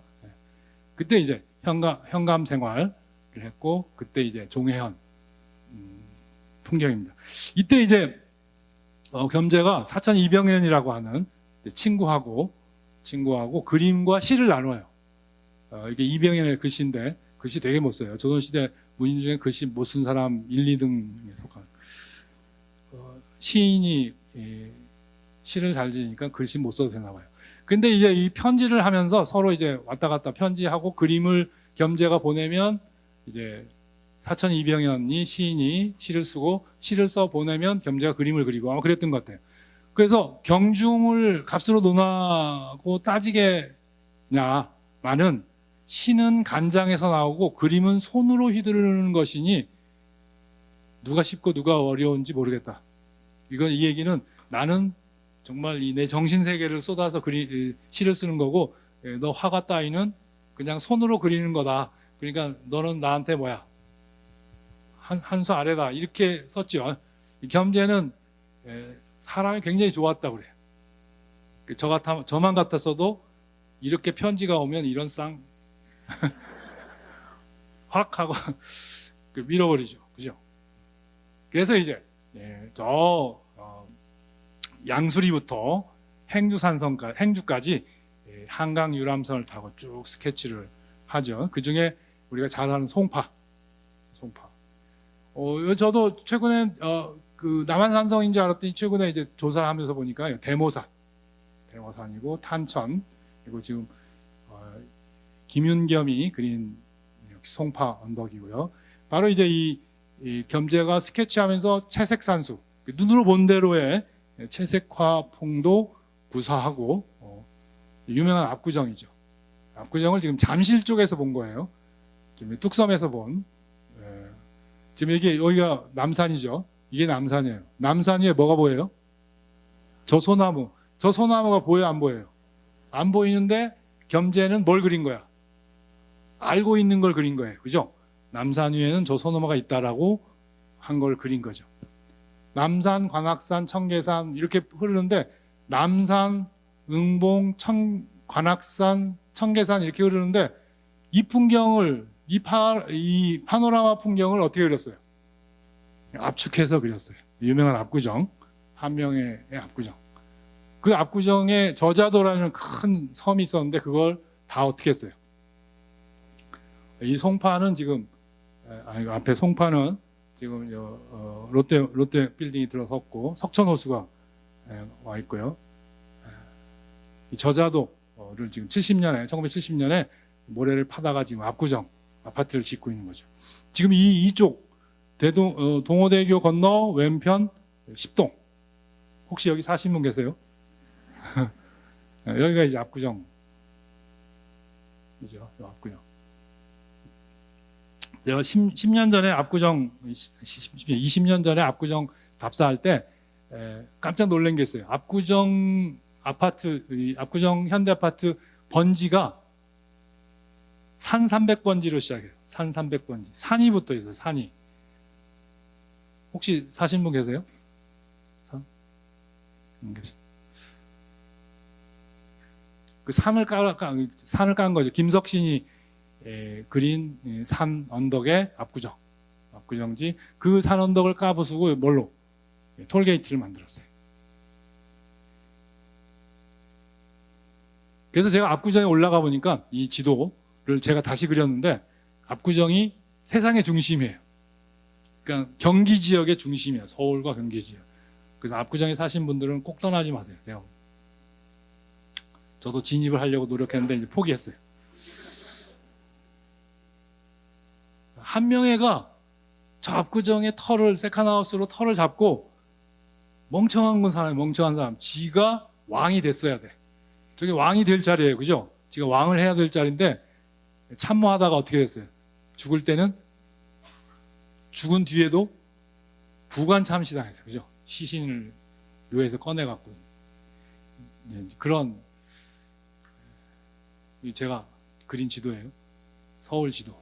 Speaker 1: 그때 이제 현감 생활을 했고, 그때 이제 종회현 풍경입니다. 이때 이제 겸재가 사천 이병현이라고 하는 친구하고 그림과 시를 나눠요. 이게 이병현의 글씨인데 글씨 되게 못 써요. 조선시대 문인 중에 글씨 못 쓴 사람 1, 2등에 속한 시인이 시를 잘 지으니까 글씨 못 써도 되나 봐요. 근데 이제 이 편지를 하면서 서로 이제 왔다 갔다 편지하고 그림을 겸재가 보내면 이제 사천 이병현이 시인이 시를 쓰고 시를 써 보내면 겸재가 그림을 그리고 아마 그랬던 것 같아요. 그래서 경중을 값으로 논하고 따지겠냐마는 시는 간장에서 나오고 그림은 손으로 휘두르는 것이니 누가 쉽고 누가 어려운지 모르겠다. 이 얘기는 나는 정말 내 정신 세계를 쏟아서 시를 쓰는 거고, 너 화가 따위는 그냥 손으로 그리는 거다. 그러니까 너는 나한테 뭐야? 한 수 아래다. 이렇게 썼죠. 겸재는 사람이 굉장히 좋았다고 그래요. 저만 같았어도 이렇게 편지가 오면 이런 쌍 확 하고 밀어버리죠. 그죠? 그래서 이제 양수리부터 행주까지 한강 유람선을 타고 쭉 스케치를 하죠. 그 중에 우리가 잘 아는 송파. 저도 최근에 그 남한산성인 줄 알았더니 최근에 이제 조사를 하면서 보니까 대모산이고 탄천, 그리고 지금 김윤겸이 그린 역시 송파 언덕이고요. 바로 이제 이 겸재가 스케치하면서 채색산수, 눈으로 본 대로의 채색화풍도 구사하고 유명한 압구정이죠. 압구정을 지금 잠실 쪽에서 본 거예요. 지금 뚝섬에서 본. 지금 여기가 남산이죠. 이게 남산이에요. 남산 위에 뭐가 보여요? 저 소나무가 보여요, 안 보여요? 안 보이는데 겸재는 뭘 그린 거야? 알고 있는 걸 그린 거예요. 그죠? 남산 위에는 저 소나무가 있다라고 한 걸 그린 거죠. 남산, 관악산, 청계산 이렇게 흐르는데 남산, 응봉, 관악산, 청계산 이렇게 흐르는데 이 풍경을 이 파노라마 풍경을 어떻게 그렸어요? 압축해서 그렸어요. 유명한 압구정, 한명의 압구정. 그 압구정에 저자도라는 큰 섬이 있었는데 그걸 다 어떻게 했어요? 이 송파는 지금 앞에 송파는 지금 롯데 빌딩이 들어섰고 석천호수가 와 있고요. 이 저자도를 지금 1970년에 모래를 파다가 지금 압구정 아파트를 짓고 있는 거죠. 지금 이쪽 동호대교 건너 왼편 10동. 혹시 여기 사신 분 계세요? 여기가 이제 압구정. 그죠? 압구정. 제가 10년 전에 압구정, 20년 전에 압구정 답사할 때 깜짝 놀란 게 있어요. 압구정 현대아파트 번지가 산 300번지로 시작해요. 산 300번지. 산이 붙어 있어요. 산이. 혹시 사신 분 계세요? 그 산을 깐 거죠. 김석신이 그린 산 언덕의 압구정지 그 산 언덕을 까부수고 뭘로 톨게이트를 만들었어요. 그래서 제가 압구정에 올라가 보니까 이 지도를 제가 다시 그렸는데 압구정이 세상의 중심이에요. 그러니까 경기 지역의 중심이에요. 서울과 경기 지역. 그래서 압구정에 사신 분들은 꼭 떠나지 마세요. 저도 진입을 하려고 노력했는데 이제 포기했어요. 한명회가 저 압구정의 세컨하우스로 털을 잡고 멍청한 사람. 지가 왕이 됐어야 돼. 저게 왕이 될 자리예요. 그죠? 지가 왕을 해야 될 자리인데 참모하다가 어떻게 됐어요? 죽을 때는 죽은 뒤에도 부관 참시당했어요. 그죠? 시신을 묘에서 꺼내갖고. 그런 제가 그린 지도예요. 서울 지도.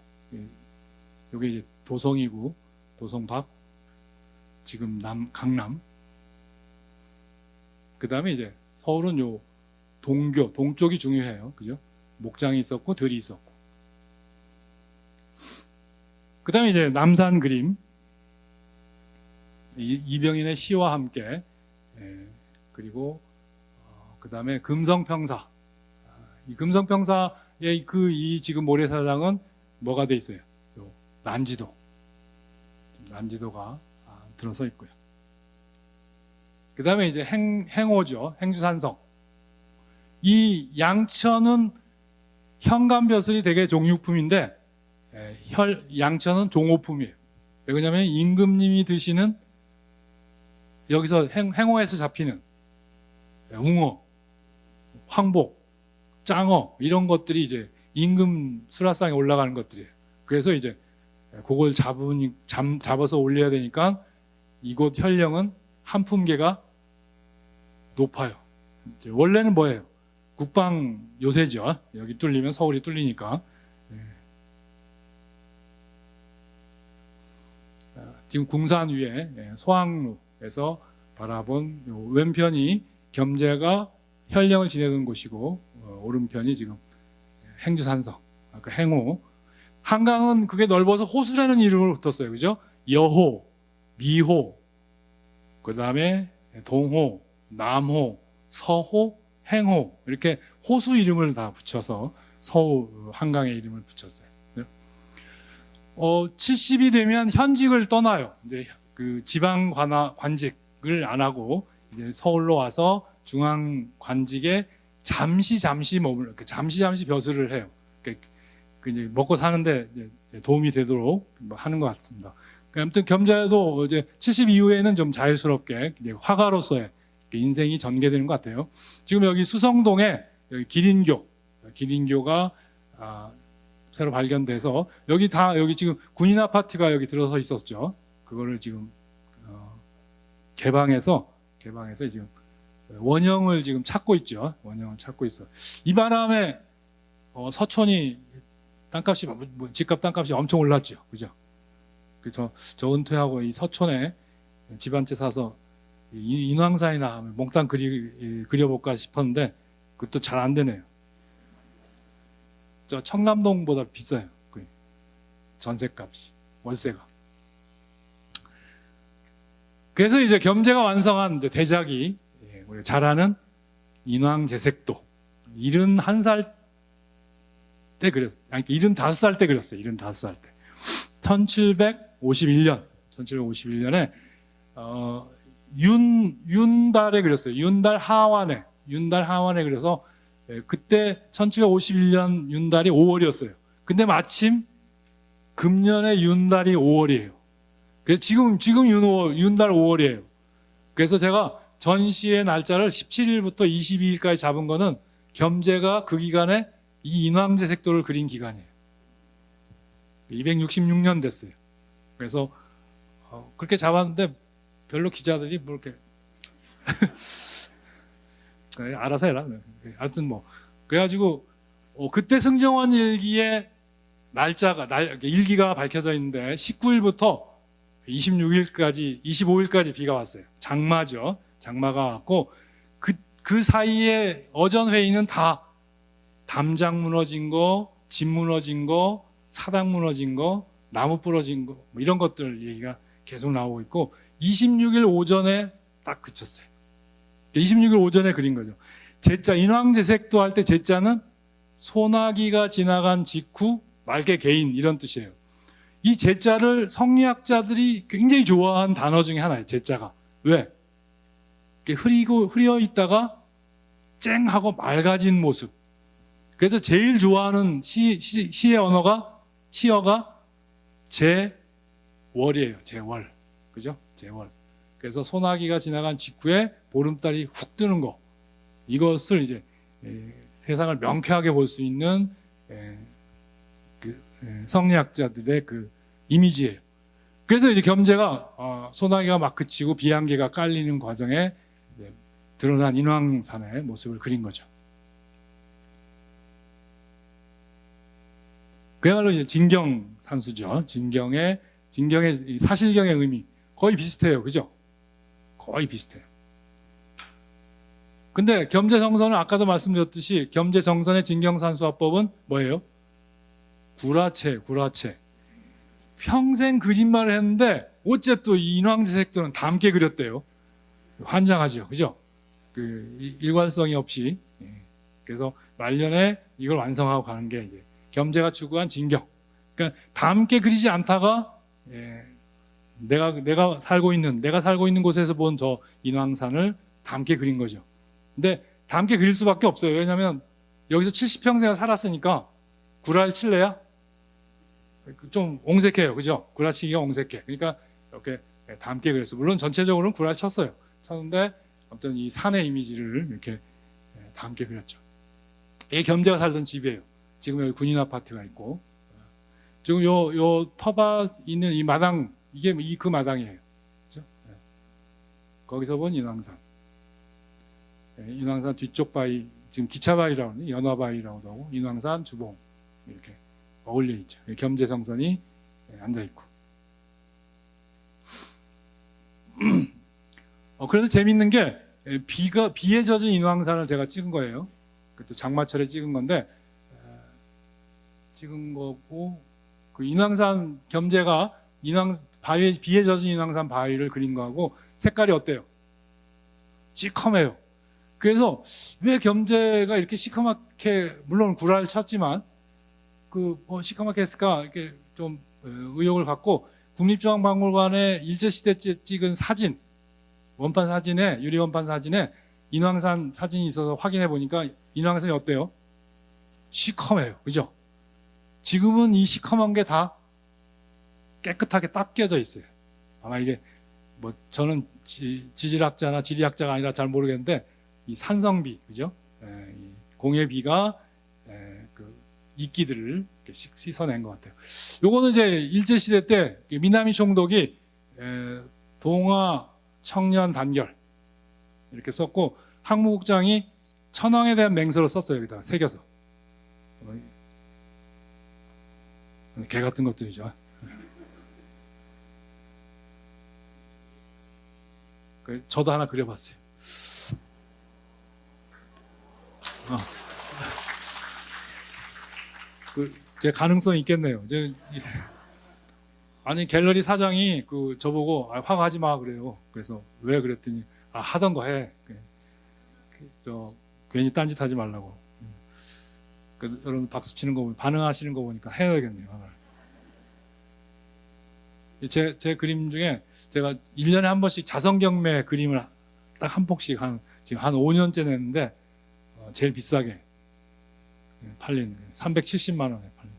Speaker 1: 이게 이제 도성이고 도성 밖, 지금 강남. 그 다음에 이제 서울은 요 동쪽이 중요해요. 그죠? 목장이 있었고 들이 있었고. 그 다음에 이제 남산 그림. 이병인의 시와 함께. 그리고 그 다음에 금성평사. 이 금성평사의 이 지금 모래사장은 뭐가 돼 있어요? 난지도가 들어서 있고요. 그 다음에 이제 행호죠. 행주산성. 이 양천은 현관벼슬이 되게 종육품인데 양천은 종호품이에요. 왜냐하면 임금님이 드시는 여기서 행호에서 잡히는 웅어, 황복, 짱어 이런 것들이 이제 임금 수라상에 올라가는 것들이에요. 그래서 이제 그걸 잡아서 올려야 되니까 이곳 현령은 한 품계가 높아요. 원래는 뭐예요? 국방 요새죠. 여기 뚫리면 서울이 뚫리니까. 지금 궁산 위에 소학루에서 바라본 왼편이 겸재가 현령을 지내던 곳이고 오른편이 지금 행주산성, 아까 행호. 한강은 그게 넓어서 호수라는 이름을 붙었어요. 그죠? 여호, 미호, 그 다음에 동호, 남호, 서호, 행호 이렇게 호수 이름을 다 붙여서 서울 한강의 이름을 붙였어요. 70이 되면 현직을 떠나요. 이제 그 지방 관직을 안 하고 이제 서울로 와서 중앙 관직에 잠시 머물, 잠시 벼슬을 해요. 이제 먹고 사는데 도움이 되도록 하는 것 같습니다. 아무튼 겸자도 이제 70 이후에는 좀 자유스럽게 화가로서의 인생이 전개되는 것 같아요. 지금 여기 수성동에 여기 기린교가 새로 발견돼서 여기 지금 군인 아파트가 여기 들어서 있었죠. 그거를 지금 개방해서 지금 원형을 지금 찾고 있죠. 원형을 찾고 있어. 이 바람에 서촌이 땅값이 집값 땅값이 엄청 올랐죠. 그죠? 그래서 저 은퇴하고 이 서촌에 집 한 채 사서 인왕산이나 몽땅 그려볼까 싶었는데 그것도 잘 안 되네요. 저 청남동보다 비싸요. 전세값이, 월세가. 그래서 이제 겸재가 완성한 이제 대작이 우리가 잘 아는 인왕제색도 71살 때 그렸어요. 아니 75살 때 그렸어요. 75살 때. 1751년에 윤달에 그렸어요. 윤달 하완에 그려서 그때 1751년 윤달이 5월이었어요. 근데 마침 금년에 윤달이 5월이에요. 그래서 지금 윤달 5월이에요. 그래서 제가 전시의 날짜를 17일부터 22일까지 잡은 거는 겸재가 그 기간에 이 인왕제 색도를 그린 기간이에요. 266년 됐어요. 그래서 그렇게 잡았는데 별로 기자들이 뭐 이렇게 알아서 해라. 하여튼 그래가지고 그때 승정원 일기에 일기가 밝혀져 있는데 19일부터 25일까지 비가 왔어요. 장마죠. 장마가 왔고 그 사이에 어전 회의는 다 담장 무너진 거, 집 무너진 거, 사당 무너진 거, 나무 부러진 거, 뭐 이런 것들 얘기가 계속 나오고 있고 26일 오전에 딱 그쳤어요. 26일 오전에 그린 거죠. 제자 인왕제색도 할 때 제자는 소나기가 지나간 직후 맑게 개인 이런 뜻이에요. 이 제자를 성리학자들이 굉장히 좋아한 단어 중에 하나예요. 제자가. 왜? 흐려 있다가 쨍 하고 맑아진 모습. 그래서 제일 좋아하는 시의 언어가 시어가 제월이에요. 제월. 그죠? 제월. 그래서 소나기가 지나간 직후에 보름달이 훅 뜨는 거. 이것을 이제 세상을 명쾌하게 볼 수 있는 성리학자들의 그 이미지예요. 그래서 이제 겸재가 소나기가 막 그치고 비안개가 깔리는 과정에 드러난 인왕산의 모습을 그린 거죠. 그야말로 이제 진경산수죠. 진경의 사실경의 의미 거의 비슷해요, 그죠? 거의 비슷해요. 근데 겸재정선은 아까도 말씀드렸듯이 겸재정선의 진경산수화법은 뭐예요? 구라체. 평생 거짓말을 했는데 어째 또 이 인왕제색도는 닮게 그렸대요. 환장하죠, 그죠? 그 일관성이 없이. 그래서 말년에 이걸 완성하고 가는 게 이제 겸재가 추구한 진경. 그러니까 닮게 그리지 않다가 내가 살고 있는 곳에서 본 저 인왕산을 닮게 그린 거죠. 근데 닮게 그릴 수밖에 없어요. 왜냐하면 여기서 70평생을 살았으니까 구라를 칠래야 좀 옹색해요, 그죠? 구라치기가 옹색해. 그러니까 이렇게 닮게 그렸어요. 물론 전체적으로는 구라를 쳤는데 아무튼 이 산의 이미지를 이렇게 닮게 그렸죠. 이게 겸재가 살던 집이에요. 지금 여기 군인 아파트가 있고, 지금 요 터밭 있는 이 마당, 이게 그 마당이에요. 그렇죠? 거기서 본 인왕산. 인왕산 뒤쪽 바위, 지금 기차바위라고 하는 연화바위라고도 하고, 인왕산 주봉 이렇게 어울려 있죠. 겸재성선이 앉아 있고. 그래서 재밌는 게 비에 젖은 인왕산을 제가 찍은 거예요. 그것도 장마철에 찍은 건데 찍은 거고, 그 인왕산 겸재가 비에 젖은 인왕산 바위를 그린 거하고 색깔이 어때요? 시커매요. 그래서 왜 겸재가 이렇게 시커멓게, 물론 구라를 쳤지만 시커멓게 했을까 이렇게 좀 의혹을 갖고 국립중앙박물관에 일제시대 때 찍은 사진, 원판 사진에, 유리 원판 사진에 인왕산 사진이 있어서 확인해 보니까 인왕산이 어때요? 시커매요, 그죠? 지금은 이 시커먼 게 다 깨끗하게 닦여져 있어요. 아마 이게 저는 지질학자나 지리학자가 아니라 잘 모르겠는데 이 산성비, 그죠? 이 공해비가 이끼들을 이렇게 씻어낸 것 같아요. 요거는 이제 일제시대 때 미나미 총독이 동화 청년 단결 이렇게 썼고, 항무국장이 천황에 대한 맹서를 썼어요. 여기다가 새겨서. 개 같은 것들이죠. 저도 하나 그려봤어요. 제 가능성이 있겠네요. 아니 갤러리 사장이 저보고 화가하지 마 그래요. 그래서 왜 그랬더니 하던 거 해. 괜히 딴짓하지 말라고. 여러분 박수 치는 거 보면 반응하시는 거 보니까 해야겠네요. 제 그림 중에 제가 1년에 한 번씩 자성경매 그림을 딱 한 폭씩 지금 한 5년째 냈는데 제일 비싸게 팔린 370만 원에 팔린.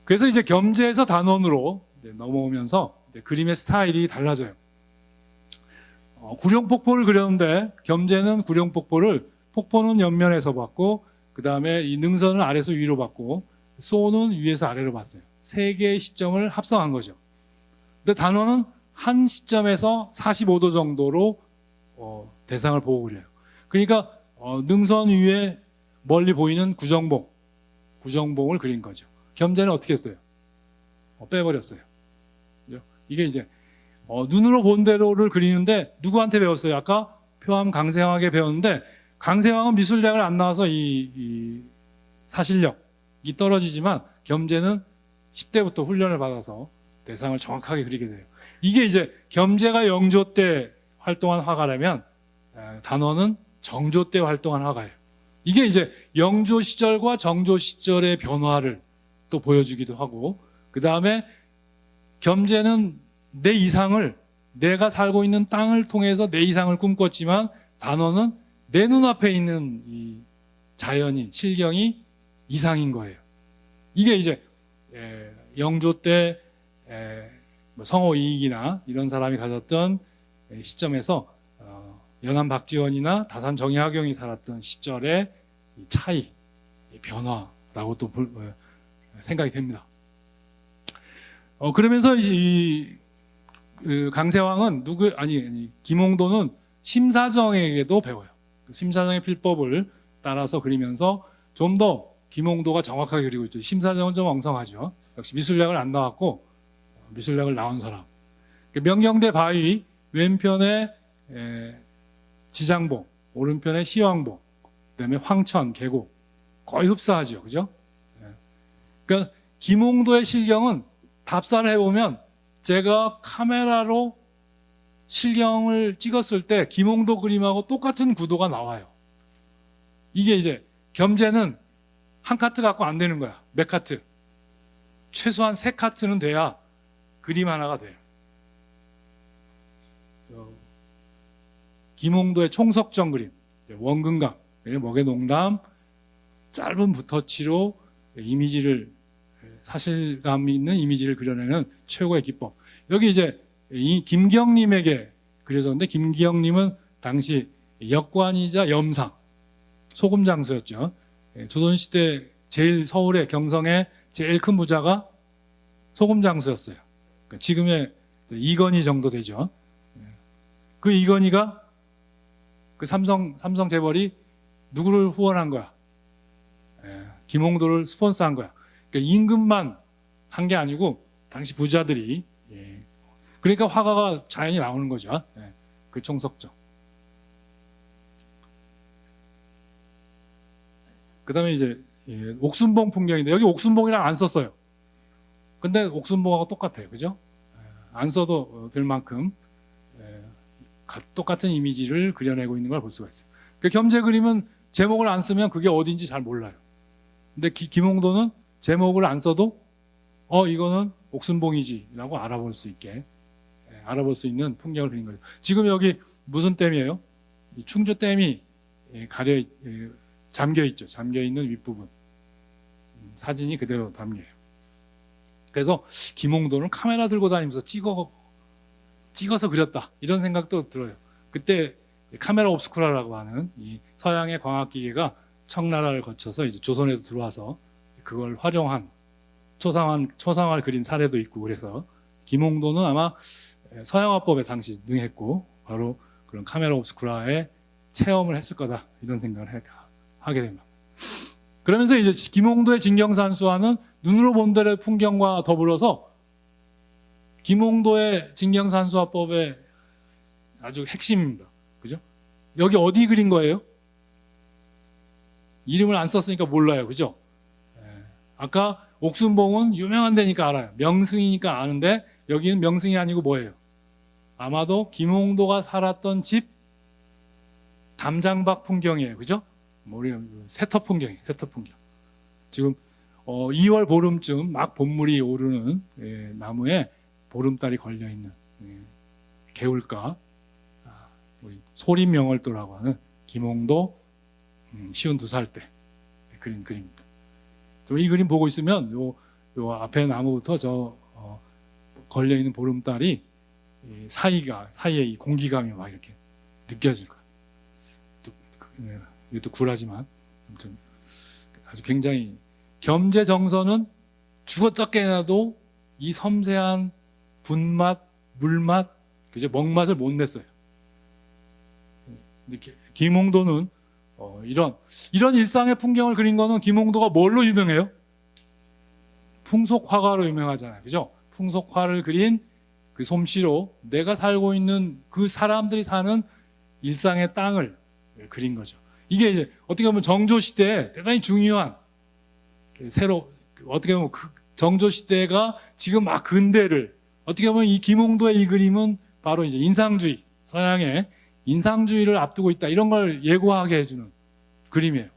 Speaker 1: 그래서 이제 겸재에서 단원으로 넘어오면서 그림의 스타일이 달라져요. 구룡폭포를 그렸는데 겸재는 폭포는 옆면에서 봤고, 그 다음에 이 능선은 아래에서 위로 봤고, 소는 위에서 아래로 봤어요. 세 개의 시점을 합성한 거죠. 근데 단원은 한 시점에서 45도 정도로 대상을 보고 그려요. 그러니까 능선 위에 멀리 보이는 구정봉을 그린 거죠. 겸재는 어떻게 했어요? 빼버렸어요. 이게 이제 눈으로 본 대로를 그리는데 누구한테 배웠어요? 아까 표암 강세왕에게 배웠는데 강세왕은 미술대학을 안 나와서 이 사실력이 떨어지지만 겸재는 10대부터 훈련을 받아서 대상을 정확하게 그리게 돼요. 이게 이제 겸재가 영조 때 활동한 화가라면 단원은 정조 때 활동한 화가예요. 이게 이제 영조 시절과 정조 시절의 변화를 또 보여주기도 하고, 그 다음에 겸재는 내 이상을, 내가 살고 있는 땅을 통해서 내 이상을 꿈꿨지만 단원은 내 눈앞에 있는 이 자연이, 실경이 이상인 거예요. 이게 이제 영조 때 성호 이익이나 이런 사람이 가졌던 시점에서 연암 박지원이나 다산 정의화경이 살았던 시절의 차이, 변화라고 또 생각이 됩니다. 그러면서 강세왕은 김홍도는 심사정에게도 배워요. 심사정의 필법을 따라서 그리면서 좀 더 김홍도가 정확하게 그리고 있죠. 심사정은 좀 엉성하죠. 역시 미술대학을 안 나왔고 미술대학을 나온 사람. 명경대 바위 왼편에 지장봉, 오른편에 시황봉, 그다음에 황천, 계곡 거의 흡사하죠, 그죠? 그러니까 김홍도의 실경은 답사를 해보면 제가 카메라로 실경을 찍었을 때 김홍도 그림하고 똑같은 구도가 나와요. 이게 이제 겸재는 한 카트 갖고 안 되는 거야. 몇 카트? 최소한 3카트는 돼야 그림 하나가 돼요. 김홍도의 총석정 그림, 원근강, 먹의 농담, 짧은 붓터치로 이미지를, 사실감 있는 이미지를 그려내는 최고의 기법. 여기 이제 이 김경림에게 그려졌는데, 김경림은 당시 역관이자 염상, 소금장수였죠. 조선시대 제일 서울의 경성의 제일 큰 부자가 소금장수였어요. 그러니까 지금의 이건희 정도 되죠. 그 이건희가 그 삼성 재벌이 누구를 후원한 거야? 김홍도를 스폰서한 거야. 그러니까 임금만 한 게 아니고 당시 부자들이, 그러니까 화가가 자연히 나오는 거죠. 그 총석정. 그 다음에 이제 옥순봉 풍경인데, 여기 옥순봉이랑 안 썼어요. 근데 옥순봉하고 똑같아요. 그죠? 안 써도 될 만큼 똑같은 이미지를 그려내고 있는 걸 볼 수가 있어요. 그 겸재 그림은 제목을 안 쓰면 그게 어딘지 잘 몰라요. 근데 김홍도는 제목을 안 써도 이거는 옥순봉이지 라고 알아볼 수 있게, 알아볼 수 있는 풍경을 그린 거예요. 지금 여기 무슨 댐이에요? 충주댐이 잠겨있죠. 잠겨있는 윗부분. 사진이 그대로 담겨요. 그래서 김홍도는 카메라 들고 다니면서 찍어서 그렸다, 이런 생각도 들어요. 그때 카메라 옵스쿠라라고 하는 이 서양의 광학기계가 청나라를 거쳐서 이제 조선에도 들어와서 그걸 활용한 초상화를 그린 사례도 있고, 그래서 김홍도는 아마 서양화법에 당시 능했고 바로 그런 카메라 옵스쿠라에 체험을 했을 거다, 이런 생각을 하게 됩니다. 그러면서 이제 김홍도의 진경산수화는 눈으로 본 대로의 풍경과 더불어서 김홍도의 진경산수화법의 아주 핵심입니다. 그죠? 여기 어디 그린 거예요? 이름을 안 썼으니까 몰라요. 그죠? 아까 옥순봉은 유명한 데니까 알아요. 명승이니까 아는데, 여기는 명승이 아니고 뭐예요? 아마도 김홍도가 살았던 집 담장박 풍경이에요. 그죠? 우리가 세터 풍경이에요. 세터 풍경. 지금 2월 보름쯤 막 봄물이 오르는 나무에 보름달이 걸려있는 개울가, 소림명월도라고 하는 김홍도 52살 때 그린 그림입니다. 이 그림 보고 있으면 요 앞에 나무부터 저 걸려있는 보름달이 사이에 이 공기감이 막 이렇게 느껴질 거예요. 이것도 굴하지만 아무튼 아주 굉장히, 겸재 정서는 죽었다 깨나도 이 섬세한 분맛, 물맛, 그죠? 먹맛을 못 냈어요. 김홍도는 이런 일상의 풍경을 그린 거는, 김홍도가 뭘로 유명해요? 풍속화가로 유명하잖아요. 그죠? 풍속화를 그린 그 솜씨로 내가 살고 있는 그 사람들이 사는 일상의 땅을 그린 거죠. 이게 이제 어떻게 보면 정조 시대에 대단히 중요한 새로 어떻게 보면 그 정조 시대가 지금 막 근대를 어떻게 보면 이 김홍도의 이 그림은 바로 이제 인상주의, 서양의 인상주의를 앞두고 있다 이런 걸 예고하게 해주는 그림이에요.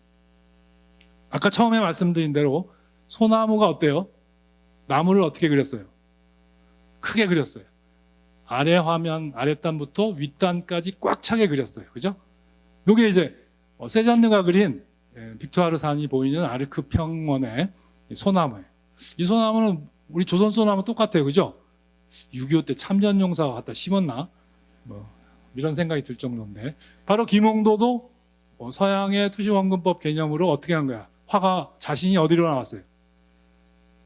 Speaker 1: 아까 처음에 말씀드린 대로 소나무가 어때요? 나무를 어떻게 그렸어요? 크게 그렸어요. 아래 화면 아랫단부터 윗단까지 꽉 차게 그렸어요. 그죠? 요게 이제 세잔느가 그린 빅토아르 산이 보이는 아르크 평원의 소나무예요. 이 소나무는 우리 조선 소나무 똑같아요. 그죠? 6.25 때 참전용사가 갖다 심었나? 뭐 이런 생각이 들 정도인데 바로 김홍도도 서양의 투시원근법 개념으로 어떻게 한 거야? 화가 자신이 어디로 나왔어요?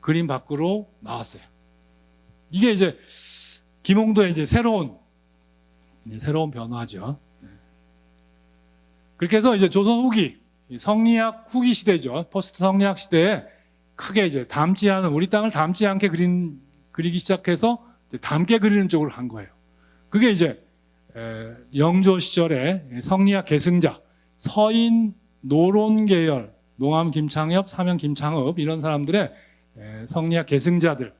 Speaker 1: 그림 밖으로 나왔어요. 이게 이제 김홍도의 이제 새로운 변화죠. 그렇게 해서 이제 조선 후기, 성리학 후기 시대죠. 포스트 성리학 시대에 크게 이제 닮지 않은 우리 땅을 닮지 않게 그리기 시작해서 이제 닮게 그리는 쪽으로 간 거예요. 그게 이제 영조 시절에 성리학 계승자, 서인 노론 계열, 농암 김창엽, 사명 김창업 이런 사람들의 성리학 계승자들,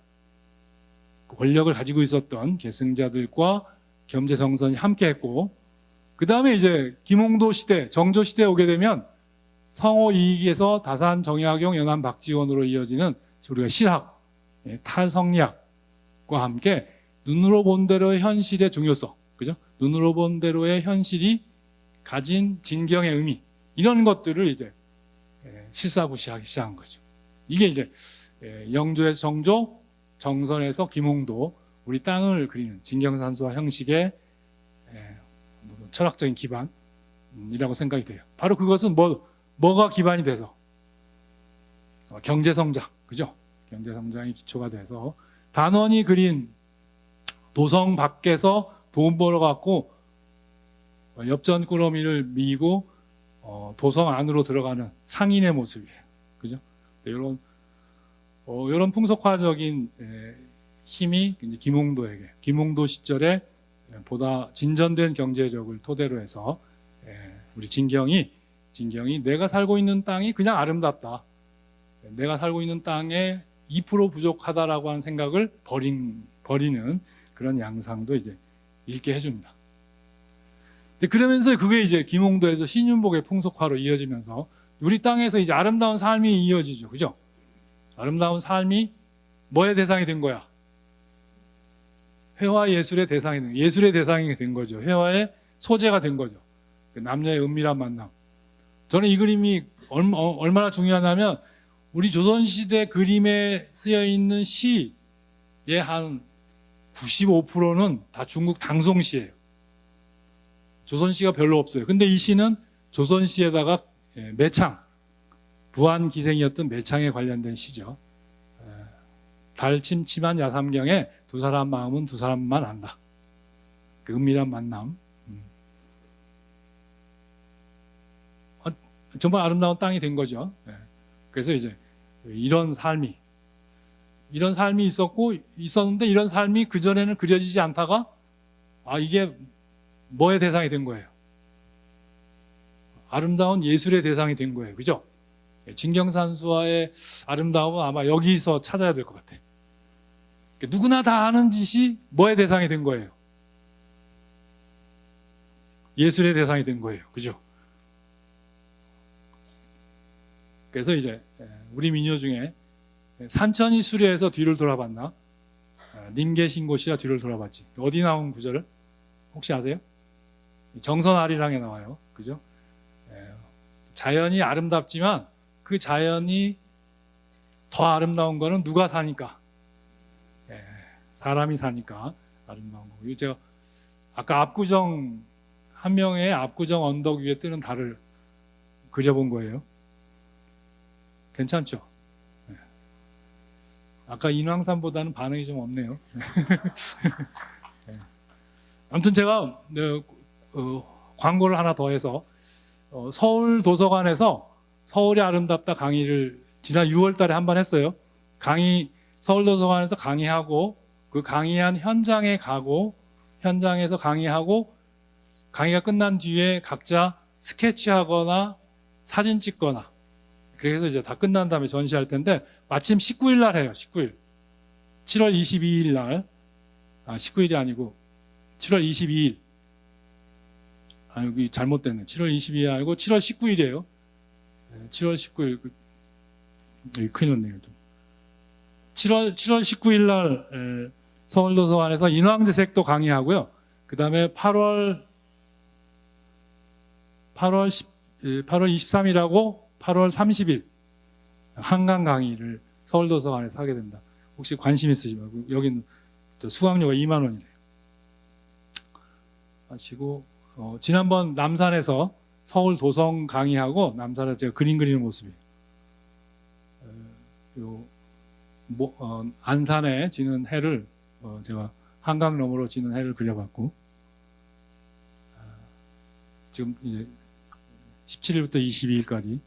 Speaker 1: 권력을 가지고 있었던 계승자들과 겸재성선이 함께했고, 그 다음에 이제 김홍도 시대, 정조 시대에 오게 되면 성호 이익에서 다산 정약용 연암 박지원으로 이어지는 우리가 실학, 탈성리학과 함께 눈으로 본 대로의 현실의 중요성, 그죠? 눈으로 본 대로의 현실이 가진 진경의 의미 이런 것들을 이제 실사구시하기 시작한 거죠. 이게 이제 영조에서 정조, 정선에서 김홍도 우리 땅을 그리는 진경산수화 형식의 무슨 철학적인 기반이라고 생각이 돼요. 바로 그것은 뭐가 기반이 돼서 경제성장, 그죠? 경제성장이 기초가 돼서 단원이 그린 도성 밖에서 돈 벌어갖고 엽전 꾸러미를 미고 도성 안으로 들어가는 상인의 모습이에요. 그죠? 이런 풍속화적인 힘이 김홍도에게, 김홍도 시절에 보다 진전된 경제력을 토대로 해서 우리 진경이 내가 살고 있는 땅이 그냥 아름답다. 내가 살고 있는 땅에 2% 부족하다라고 하는 생각을 버리는 그런 양상도 이제 읽게 해줍니다. 그러면서 그게 이제 김홍도에서 신윤복의 풍속화로 이어지면서 우리 땅에서 이제 아름다운 삶이 이어지죠. 그죠? 아름다운 삶이 뭐의 대상이 된 거야? 회화 예술의 대상이 된 거죠. 예술의 대상이 된 거죠. 회화의 소재가 된 거죠. 남녀의 은밀한 만남. 저는 이 그림이 얼마나 중요하냐면 우리 조선시대 그림에 쓰여 있는 시의 한 95%는 다 중국 당송시예요. 조선시가 별로 없어요. 근데 이 시는 조선시에다가 매창, 부안기생이었던 매창에 관련된 시죠. 달 침침한 야삼경에 두 사람 마음은 두 사람만 안다. 그 은밀한 만남. 정말 아름다운 땅이 된 거죠. 그래서 이제 이런 삶이 있었는데 이런 삶이 그전에는 그려지지 않다가 이게 뭐의 대상이 된 거예요? 아름다운 예술의 대상이 된 거예요. 그죠? 진경산수화의 아름다움은 아마 여기서 찾아야 될 것 같아요. 누구나 다 하는 짓이 뭐의 대상이 된 거예요? 예술의 대상이 된 거예요. 그죠? 그래서 이제 우리 민요 중에 산천이 수려해서 뒤를 돌아봤나? 님계신곳이라 뒤를 돌아봤지. 어디 나온 구절을? 혹시 아세요? 정선아리랑에 나와요. 그죠? 자연이 아름답지만 그 자연이 더 아름다운 거는 누가 사니까? 사람이 사니까 아름다운 거고. 제가 아까 압구정 한 명의 압구정 언덕 위에 뜨는 달을 그려본 거예요. 괜찮죠? 아까 인왕산보다는 반응이 좀 없네요. 아무튼 제가 광고를 하나 더 해서 서울 도서관에서 서울이 아름답다 강의를 지난 6월 달에 한 번 했어요. 서울 도서관에서 강의하고 그 강의한 현장에 가고 현장에서 강의하고 강의가 끝난 뒤에 각자 스케치하거나 사진 찍거나 그래서 이제 다 끝난 다음에 전시할 텐데 마침 19일 날 해요. 19일. 7월 22일 날. 19일이 아니고 7월 22일. 여기 잘못됐네. 7월 22일 아니고 7월 19일이에요. 7월 19일. 여기 큰일 났네요. 7월 19일 날 서울도서관에서 인왕지색도 강의하고요. 그 다음에 8월 23일하고 8월 30일 한강 강의를 서울도서관에서 하게 됩니다. 혹시 관심 있으시면 여기는 수강료가 2만 원이래요. 마치고 지난번 남산에서 서울 도성 강의하고 남산에서 제가 그림 그리는 모습이에요. 안산에 지는 해를 제가 한강 너머로 지는 해를 그려봤고 지금 이제 17일부터 22일까지